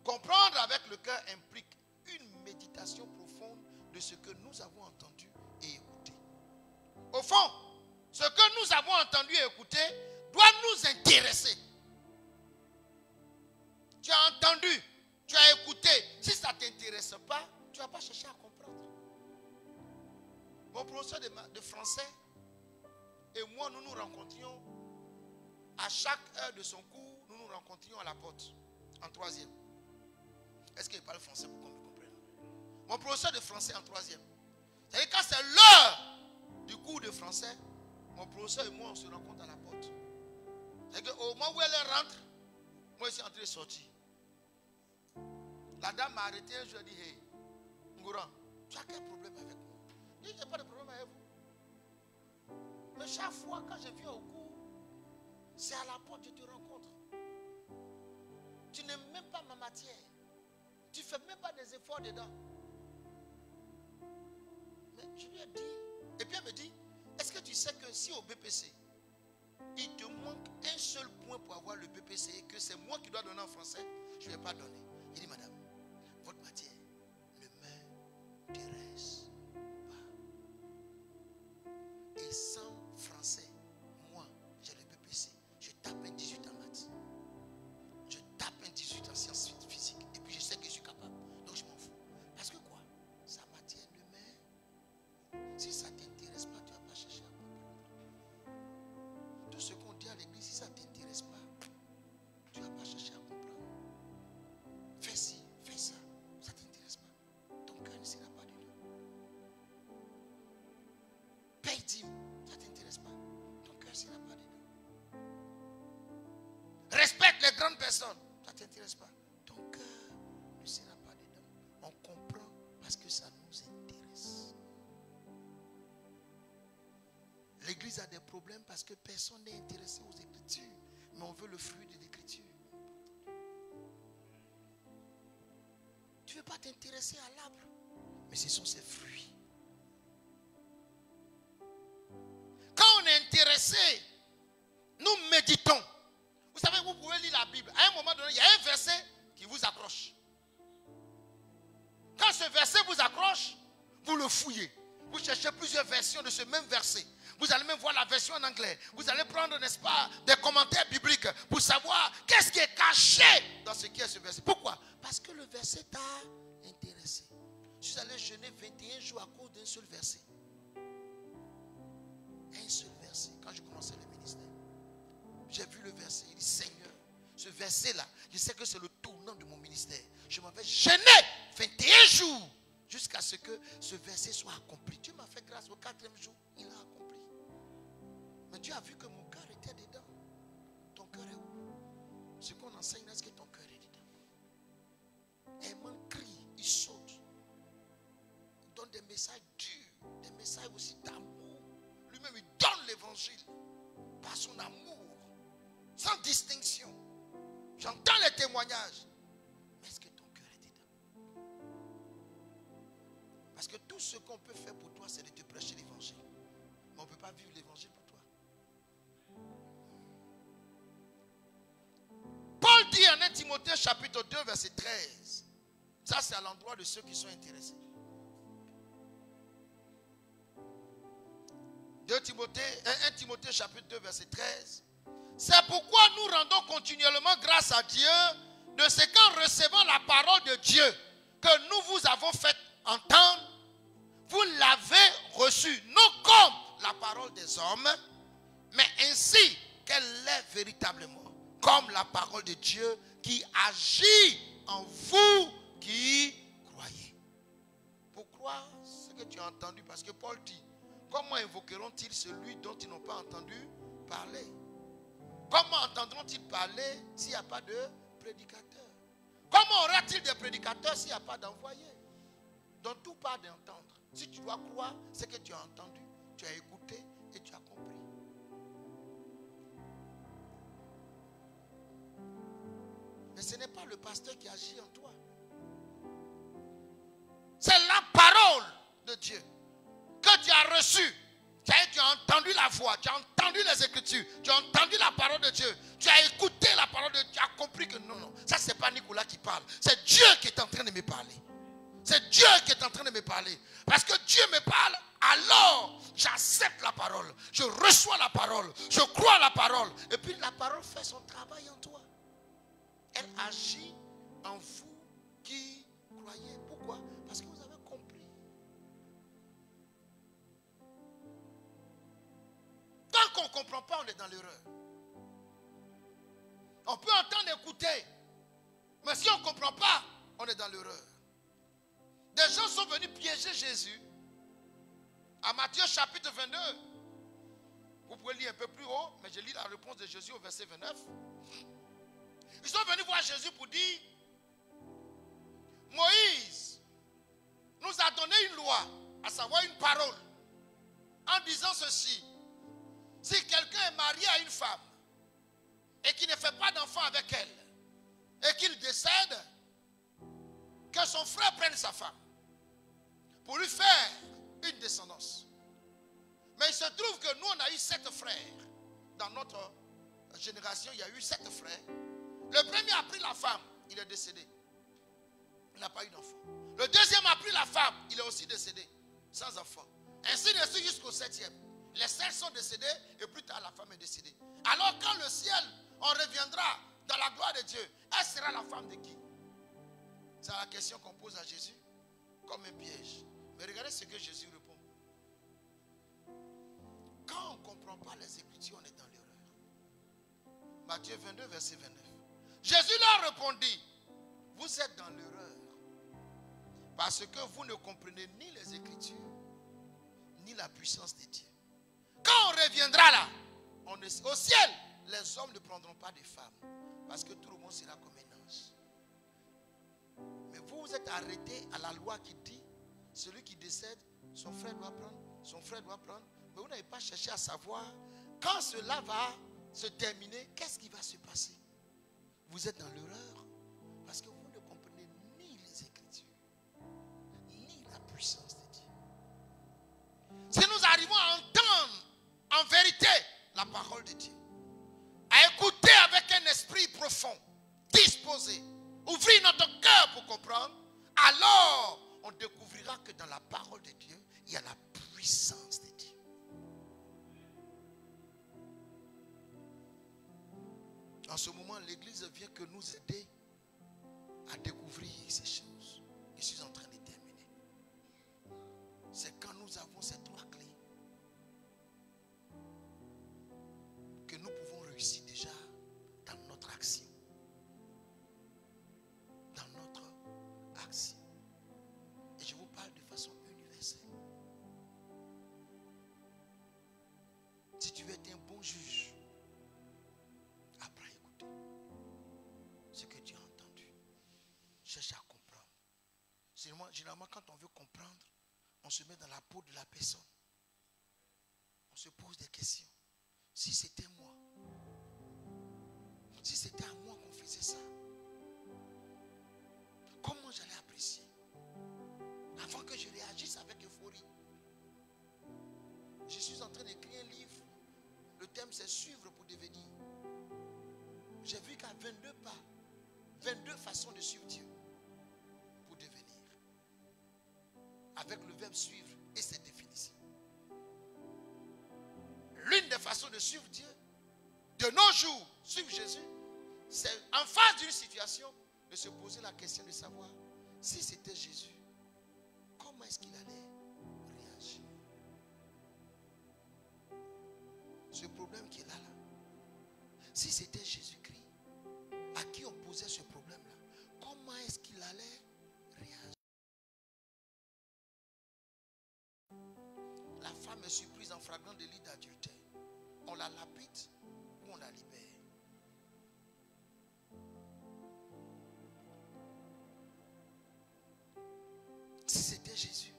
Comprendre avec le cœur implique une méditation profonde de ce que nous avons entendu et écouté. Au fond, ce que nous avons entendu et écouté doit nous intéresser. Tu as entendu, tu as écouté. Si ça ne t'intéresse pas, tu ne vas pas chercher à comprendre. Mon professeur de français et moi, nous nous rencontrions à chaque heure de son cours, nous nous rencontrions à la porte, en troisième. Est-ce qu'il parle français pour qu'on me comprenne? Mon professeur de français en troisième. C'est-à-dire quand c'est l'heure du cours de français, mon professeur et moi, on se rencontre à la porte. C'est-à-dire qu'au moment où elle rentre, moi je suis en train de sortir. La dame m'a arrêté, je lui ai dit, hey, Ngouran, tu as quel problème avec moi? Je dis, je n'ai pas de problème avec vous. Mais chaque fois quand je viens au cours, c'est à la porte que je te rencontre. Tu n'aimes même pas ma matière. Tu ne fais même pas des efforts dedans. Mais je lui ai dit, et puis elle me dit, est-ce que tu sais que si au BPC, il te manque un seul point pour avoir le BPC et que c'est moi qui dois donner en français, je ne vais pas donner. Il dit, madame, votre matière ne m'intéresse pas. Et sans français, moi, j'ai le BPC. Je tape un 18 en maths. Je tape un 18 en sciences physiques. Et puis je sais que je suis capable. Donc je m'en fous. Parce que quoi? Sa matière ne m'intéresse. Si ça ne t'intéresse pas, tu ne vas pas chercher à comprendre. Tout ce qu'on dit à l'église, si ça ne t'intéresse pas, tu ne vas pas chercher à comprendre. Fais ci, fais ça. Ça ne t'intéresse pas. Ton cœur ne sera pas dedans. Paye dîme, ça ne t'intéresse pas. Ton cœur ne sera pas dedans. Respecte les grandes personnes, ça ne t'intéresse pas. Ton cœur ne sera pas dedans. On comprend parce que ça nous intéresse. L'église a des problèmes parce que personne n'est intéressé aux Écritures. Mais on veut le fruit de l'Écriture. Tu ne veux pas t'intéresser à l'arbre, mais ce sont ses fruits. Quand on est intéressé, nous méditons. Vous savez, vous pouvez lire la Bible. À un moment donné, il y a un verset qui vous accroche. Quand ce verset vous accroche, vous le fouillez. Vous cherchez plusieurs versions de ce même verset. Vous allez même voir la version en anglais. Vous allez prendre, n'est-ce pas, des commentaires bibliques pour savoir qu'est-ce qui est caché dans ce qui est ce verset. Pourquoi? Parce que le verset t'a intéressé. Je suis allé jeûner 21 jours à cause d'un seul verset. Un seul verset. Quand je commençais le ministère, j'ai vu le verset. Il dit, Seigneur, ce verset-là, je sais que c'est le tournant de mon ministère. Je m'en vais jeûner 21 jours jusqu'à ce que ce verset soit accompli. Dieu m'a fait grâce au 4e jour. Il l'a accompli. Mais Dieu a vu que mon cœur était dedans. Ton cœur est où? Ce qu'on enseigne, est-ce que ton cœur est dedans? Et il crie, il saute. Il donne des messages durs, des messages aussi d'amour. Lui-même, il donne l'évangile par son amour, sans distinction. J'entends les témoignages. Mais est-ce que ton cœur est dedans? Parce que tout ce qu'on peut faire pour toi, c'est de te prêcher l'évangile. Mais on ne peut pas vivre l'évangile pour toi. Paul dit en 1 Timothée chapitre 2 verset 13. Ça c'est à l'endroit de ceux qui sont intéressés. 1 Timothée chapitre 2 verset 13. C'est pourquoi nous rendons continuellement grâce à Dieu de ce qu'en recevant la parole de Dieu que nous vous avons fait entendre, vous l'avez reçue, non comme la parole des hommes, mais ainsi qu'elle l'est véritablement, comme la parole de Dieu qui agit en vous qui croyez. Pour croire ce que tu as entendu, parce que Paul dit, comment invoqueront-ils celui dont ils n'ont pas entendu parler? Comment entendront-ils parler s'il n'y a pas de prédicateur? Comment aura-t-il des prédicateurs s'il n'y a pas d'envoyé? Donc tout part d'entendre. Si tu dois croire ce que tu as entendu, tu as écouté et tu as compris. Mais ce n'est pas le pasteur qui agit en toi. C'est la parole de Dieu que tu as reçue. Tu as entendu la voix, tu as entendu les Écritures, tu as entendu la parole de Dieu, tu as écouté la parole de Dieu, tu as compris que non, ça c'est pas Nicolas qui parle, c'est Dieu qui est en train de me parler. C'est Dieu qui est en train de me parler. Parce que Dieu me parle, alors j'accepte la parole, je reçois la parole, je crois à la parole, et puis la parole fait son travail en toi. Elle agit en vous qui croyez. Pourquoi? Parce que vous avez compris. Tant qu'on ne comprend pas, on est dans l'erreur. On peut entendre écouter, mais si on ne comprend pas, on est dans l'erreur. Des gens sont venus piéger Jésus à Matthieu chapitre 22. Vous pouvez lire un peu plus haut, mais je lis la réponse de Jésus au verset 29. Ils sont venus voir Jésus pour dire, Moïse nous a donné une loi, à savoir une parole, en disant ceci: si quelqu'un est marié à une femme et qui ne fait pas d'enfant avec elle, et qu'il décède, que son frère prenne sa femme pour lui faire une descendance. Mais il se trouve que nous, on a eu 7 frères. Dans notre génération, il y a eu 7 frères. Le premier a pris la femme, il est décédé. Il n'a pas eu d'enfant. Le deuxième a pris la femme, il est aussi décédé, sans enfant. Ainsi de suite jusqu'au 7e. Les 7 sont décédés et plus tard la femme est décédée. Alors quand le ciel, on reviendra dans la gloire de Dieu, elle sera la femme de qui? C'est la question qu'on pose à Jésus comme un piège. Mais regardez ce que Jésus répond. Quand on ne comprend pas les Écritures, on est dans l'erreur. Matthieu 22, verset 29. Jésus leur répondit, vous êtes dans l'erreur parce que vous ne comprenez ni les Écritures ni la puissance de Dieu. Quand on reviendra là, au ciel, les hommes ne prendront pas de femmes parce que tout le monde sera comme un ange. Mais vous, vous êtes arrêtés à la loi qui dit, celui qui décède, son frère doit prendre, son frère doit prendre. Mais vous n'avez pas cherché à savoir, quand cela va se terminer, qu'est-ce qui va se passer? Vous êtes dans l'erreur parce que vous ne comprenez ni les Écritures, ni la puissance de Dieu. Si nous arrivons à entendre en vérité la parole de Dieu, à écouter avec un esprit profond, disposé, ouvrir notre cœur pour comprendre, alors on découvrira que dans la parole de Dieu, il y a la puissance de Dieu. En ce moment, l'Église vient que nous aider à découvrir ces choses. Je suis en train de terminer. C'est quand nous avons ces 3 clés que nous pouvons réussir déjà dans notre action. Dans notre action. Et je vous parle de façon universelle. Si tu veux être un bon juge, apprends à écouter ce que tu as entendu. Cherche à comprendre. Généralement, quand on veut comprendre, on se met dans la peau de la personne. On se pose des questions. Si c'était moi, si c'était à moi qu'on faisait ça, comment j'allais apprécier? Avant que je réagisse avec euphorie. Je suis en train d'écrire un livre. Le thème c'est suivre pour devenir. J'ai vu qu'il y a 22 pas, 22 façons de suivre Dieu pour devenir. Avec le verbe suivre et ses définitions. L'une des façons de suivre Dieu, de nos jours, suivre Jésus, c'est en face d'une situation de se poser la question de savoir si c'était Jésus, comment est-ce qu'il allait réagir? Ce problème qui est là, si c'était Jésus-Christ, à qui on posait ce problème-là, comment est-ce qu'il allait est surprise en flagrant délit d'adultère, on la lapide ou on la libère? Si c'était Jésus,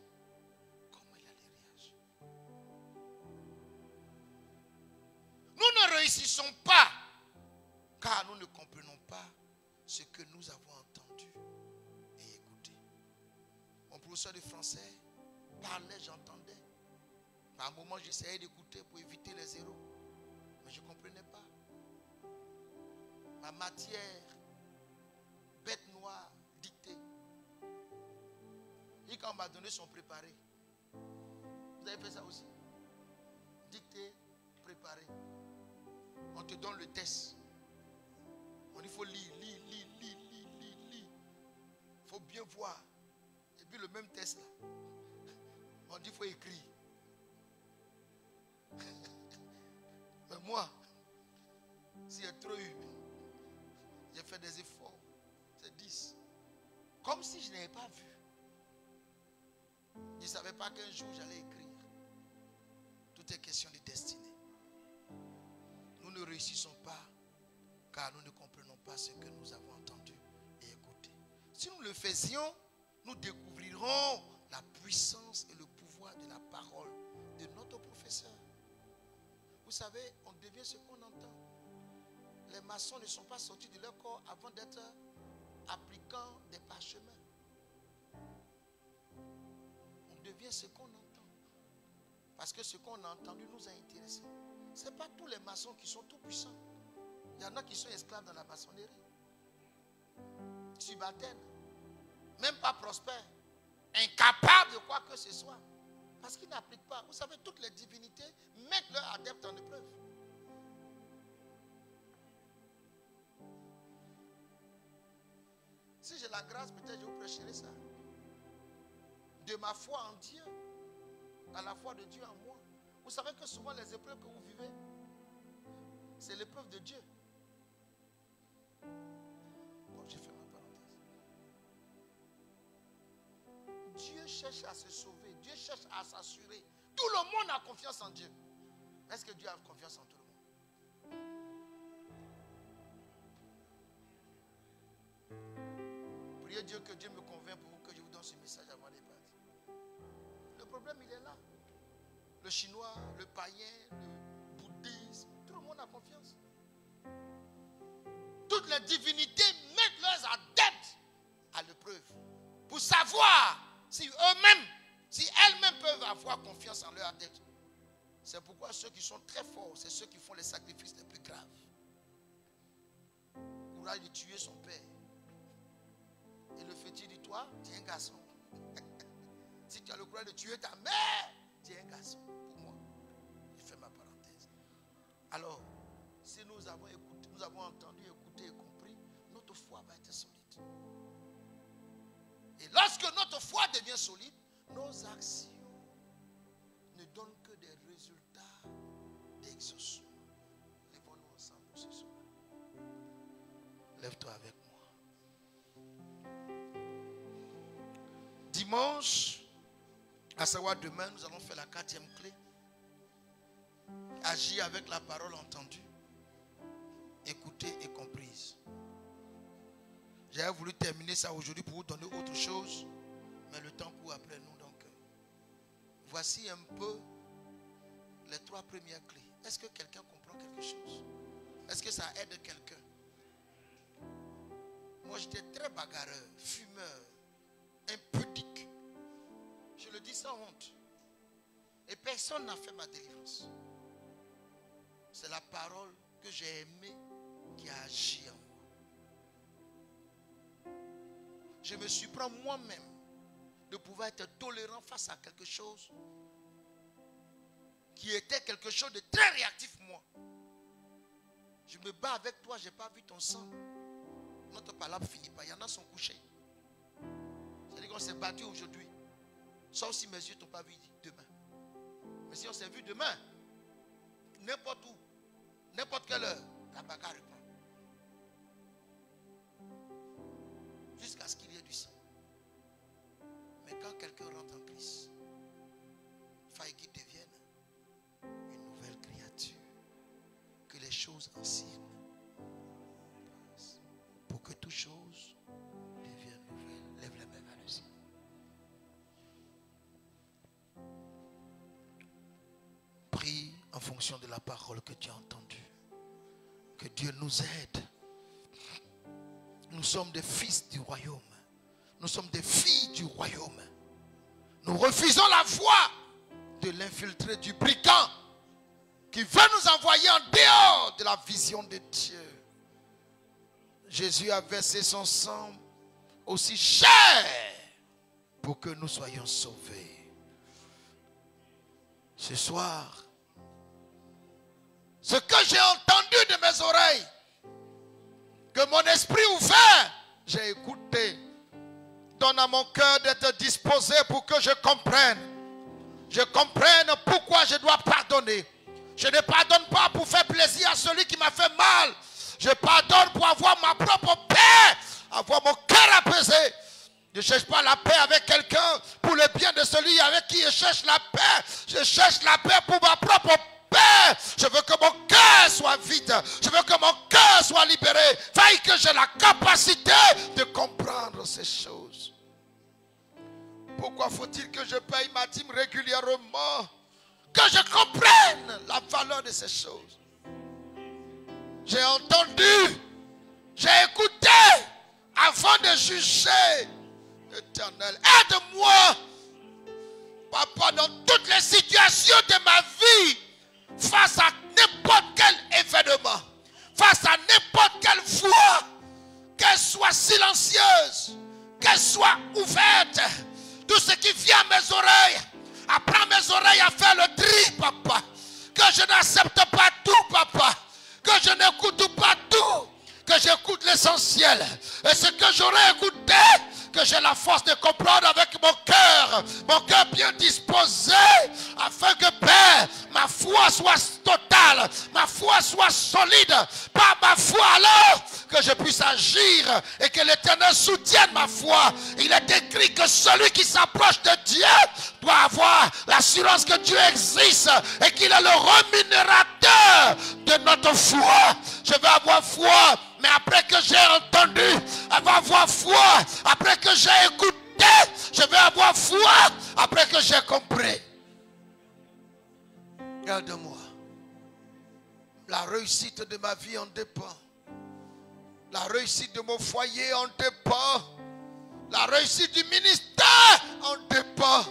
comment il allait réagir? Nous ne réussissons pas car nous ne comprenons pas ce que nous avons entendu et écouté. Mon professeur de français parlait, j'entendais. Par un moment, j'essayais d'écouter pour éviter les zéros. Mais je ne comprenais pas. Ma matière, bête noire, dictée. Et quand on m'a donné son préparé, vous avez fait ça aussi? Dicté, préparé. On te donne le test. On dit il faut lire. Il faut bien voir. Et puis le même test là. On dit il faut écrire. Mais moi, si j'ai trop eu, j'ai fait des efforts. C'est 10. Comme si je n'avais pas vu. Je ne savais pas qu'un jour j'allais écrire. Tout est question de destinée. Nous ne réussissons pas car nous ne comprenons pas ce que nous avons entendu et écouté. Si nous le faisions, nous découvrirons la puissance et le pouvoir de la parole de notre professeur. Vous savez, on devient ce qu'on entend. Les maçons ne sont pas sortis de leur corps avant d'être appliquants des parchemins. On devient ce qu'on entend. Parce que ce qu'on a entendu nous a intéressés. Ce n'est pas tous les maçons qui sont tout puissants. Il y en a qui sont esclaves dans la maçonnerie. Subalternes. Même pas prospères. Incapables de quoi que ce soit. Parce qu'ils n'appliquent pas. Vous savez, toutes les divinités mettent leurs adeptes en épreuve. Si j'ai la grâce, peut-être je vous prêcherai ça. De ma foi en Dieu, à la foi de Dieu en moi. Vous savez que souvent les épreuves que vous vivez, c'est l'épreuve de Dieu. Bon, j'ai fait ma parenthèse. Dieu cherche à se sauver. Dieu cherche à s'assurer. Tout le monde a confiance en Dieu. Est-ce que Dieu a confiance en tout le monde? Priez Dieu que Dieu me convainc pour que je vous donne ce message avant les parties. Le problème, il est là. Le chinois, le païen, le bouddhisme, tout le monde a confiance. Toutes les divinités mettent leurs adeptes à l'épreuve pour savoir si eux-mêmes, si elles-mêmes peuvent avoir confiance en leurs adeptes. C'est pourquoi ceux qui sont très forts, c'est ceux qui font les sacrifices les plus graves. Courage de tuer son père. Et le fait-il dit, toi, tu es un garçon. Si tu as le courage de tuer ta mère, tu es un garçon. Pour moi, j'ai fait ma parenthèse. Alors, si nous avons écouté, nous avons entendu, écouté et compris, notre foi va être solide. Et lorsque notre foi devient solide, nos actions ne donnent que des résultats d'exaucement. Lèvons-nous ensemble ce soir. Lève-toi avec moi. Dimanche, à savoir demain, nous allons faire la 4e clé. Agir avec la parole entendue, écoutée et comprise. J'avais voulu terminer ça aujourd'hui pour vous donner autre chose, mais le temps court après nous. Donc, voici un peu les 3 premières clés. Est-ce que quelqu'un comprend quelque chose? Est-ce que ça aide quelqu'un? Moi, j'étais très bagarreur, fumeur, impudique. Je le dis sans honte. Et personne n'a fait ma délivrance. C'est la parole que j'ai aimée qui a agi en moi. Je me surprends moi-même de pouvoir être tolérant face à quelque chose qui était quelque chose de très réactif moi. Je me bats avec toi, je n'ai pas vu ton sang. Notre palabre ne finit pas. Il y en a qui sont couchés. C'est-à-dire qu'on s'est battu aujourd'hui. Sauf si mes yeux ne t'ont pas vu demain. Mais si on s'est vu demain, n'importe où, n'importe quelle heure, la bagarre reprend. Jusqu'à ce qu'il y ait du sang. Mais quand quelqu'un rentre en Christ, il faille qu'il devienne fonction de la parole que tu as entendue. Que Dieu nous aide. Nous sommes des fils du royaume. Nous sommes des filles du royaume. Nous refusons la voie de l'infiltré, du brigand qui veut nous envoyer en dehors de la vision de Dieu. Jésus a versé son sang aussi cher pour que nous soyons sauvés. Ce soir, ce que j'ai entendu de mes oreilles, que mon esprit ouvert, j'ai écouté, donne à mon cœur d'être disposé pour que je comprenne. Je comprenne pourquoi je dois pardonner. Je ne pardonne pas pour faire plaisir à celui qui m'a fait mal. Je pardonne pour avoir ma propre paix, avoir mon cœur apaisé. Je ne cherche pas la paix avec quelqu'un pour le bien de celui avec qui je cherche la paix. Je cherche la paix pour ma propre paix. Je veux que mon cœur soit vide. Je veux que mon cœur soit libéré. Faille que j'ai la capacité de comprendre ces choses. Pourquoi faut-il que je paye ma dîme régulièrement? Que je comprenne la valeur de ces choses. J'ai entendu, j'ai écouté avant de juger. Éternel, aide-moi, Papa, dans toutes les situations de ma vie, face à n'importe quel événement, face à n'importe quelle voix, qu'elle soit silencieuse, qu'elle soit ouverte, tout ce qui vient à mes oreilles, apprends mes oreilles à faire le tri, Papa, que je n'accepte pas tout, Papa, que je n'écoute pas tout, que j'écoute l'essentiel, et ce que j'aurais écouté, que j'ai la force de comprendre avec mon cœur bien disposé, afin que, Père, ma foi soit totale, ma foi soit solide, par ma foi alors, que je puisse agir et que l'Éternel soutienne ma foi. Il est écrit que celui qui s'approche de Dieu doit avoir l'assurance que Dieu existe et qu'il est le rémunérateur de notre foi. Je vais avoir foi, mais après que j'ai entendu, je vais avoir foi, après que j'ai écouté, je vais avoir foi, après que j'ai compris. Aide-moi. La réussite de ma vie en dépend. La réussite de mon foyer en dépend. La réussite du ministère en dépend.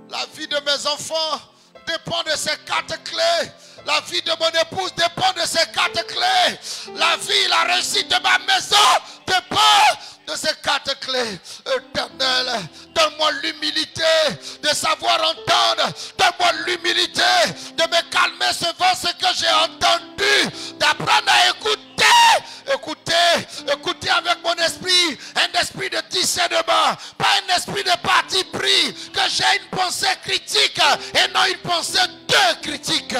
La vie de mes enfants dépend de ces 4 clés. La vie de mon épouse dépend de ces 4 clés. La vie, la réussite de ma maison dépend de ces 4 clés. Éternel, donne-moi l'humilité de savoir entendre. Donne-moi l'humilité de me calmer devant ce que j'ai entendu. D'apprendre à écouter. Écouter avec mon esprit. Un esprit de discernement. Pas un esprit de parti pris. Que j'ai une pensée critique et non une pensée de critique.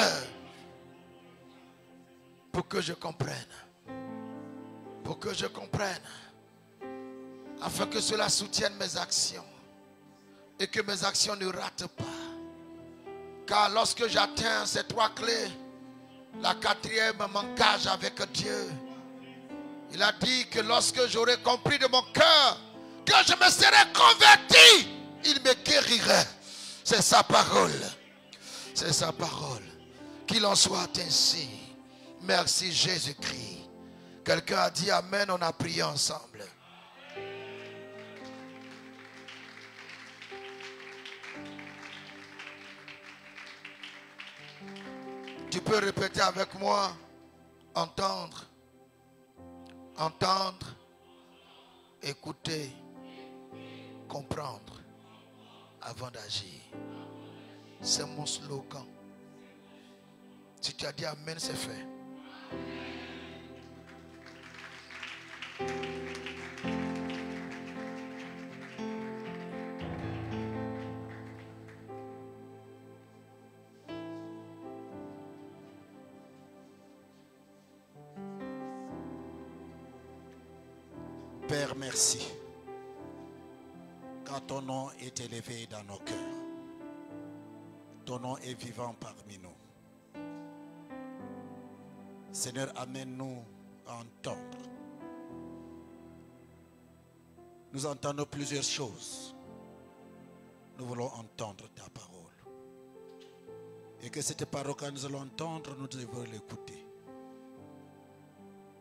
Pour que je comprenne. Pour que je comprenne. Afin que cela soutienne mes actions. Et que mes actions ne ratent pas. Car lorsque j'atteins ces 3 clés, la 4e m'engage avec Dieu. Il a dit que lorsque j'aurai compris de mon cœur que je me serai converti, il me guérirait. C'est sa parole. C'est sa parole. Qu'il en soit ainsi. Merci Jésus-Christ. Quelqu'un a dit Amen, on a prié ensemble. Tu peux répéter avec moi. Entendre. Entendre. Écouter. Comprendre. Avant d'agir. C'est mon slogan. Si tu as dit Amen, c'est fait. Père, merci. Car ton nom est élevé dans nos cœurs. Ton nom est vivant parmi nous. Seigneur, amène-nous à entendre. Nous entendons plusieurs choses. Nous voulons entendre ta parole. Et que cette parole, quand nous allons entendre, nous devons l'écouter.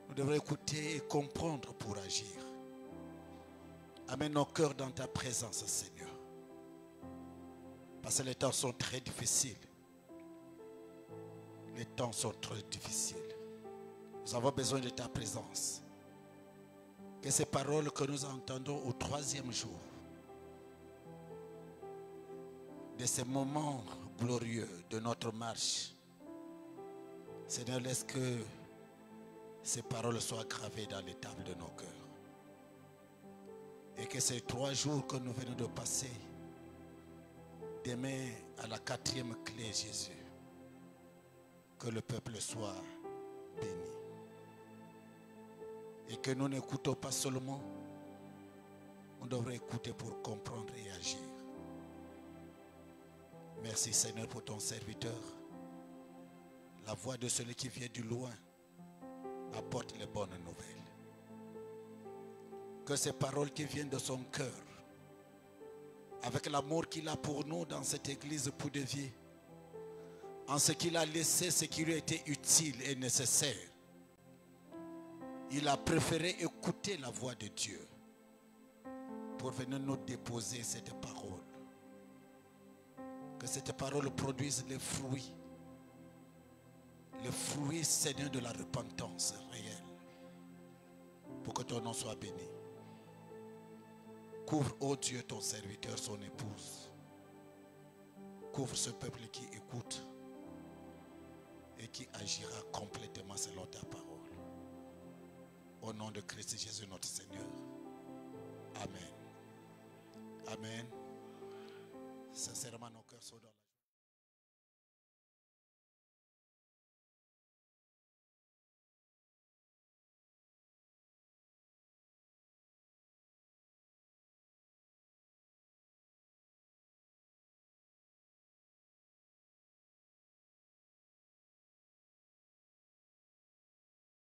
Nous devons écouter et comprendre pour agir. Amène nos cœurs dans ta présence, Seigneur. Parce que les temps sont très difficiles. Les temps sont très difficiles. Nous avons besoin de ta présence. Que ces paroles que nous entendons au 3e jour, de ces moments glorieux de notre marche, Seigneur, laisse que ces paroles soient gravées dans les tables de nos cœurs. Et que ces 3 jours que nous venons de passer, demain à la 4e clé, Jésus, que le peuple soit béni. Et que nous n'écoutons pas seulement, on devrait écouter pour comprendre et agir. Merci Seigneur pour ton serviteur. La voix de celui qui vient du loin apporte les bonnes nouvelles. Que ces paroles qui viennent de son cœur, avec l'amour qu'il a pour nous dans cette église pour de vie, en ce qu'il a laissé, ce qui lui a été utile et nécessaire, il a préféré écouter la voix de Dieu pour venir nous déposer cette parole. Que cette parole produise les fruits, Seigneur, de la repentance réelle, pour que ton nom soit béni. Couvre, ô Dieu, ton serviteur, son épouse. Couvre ce peuple qui écoute et qui agira complètement selon ta parole. Au nom de Christ Jésus notre Seigneur. Amen. Amen. Sincèrement, nos cœurs sont dans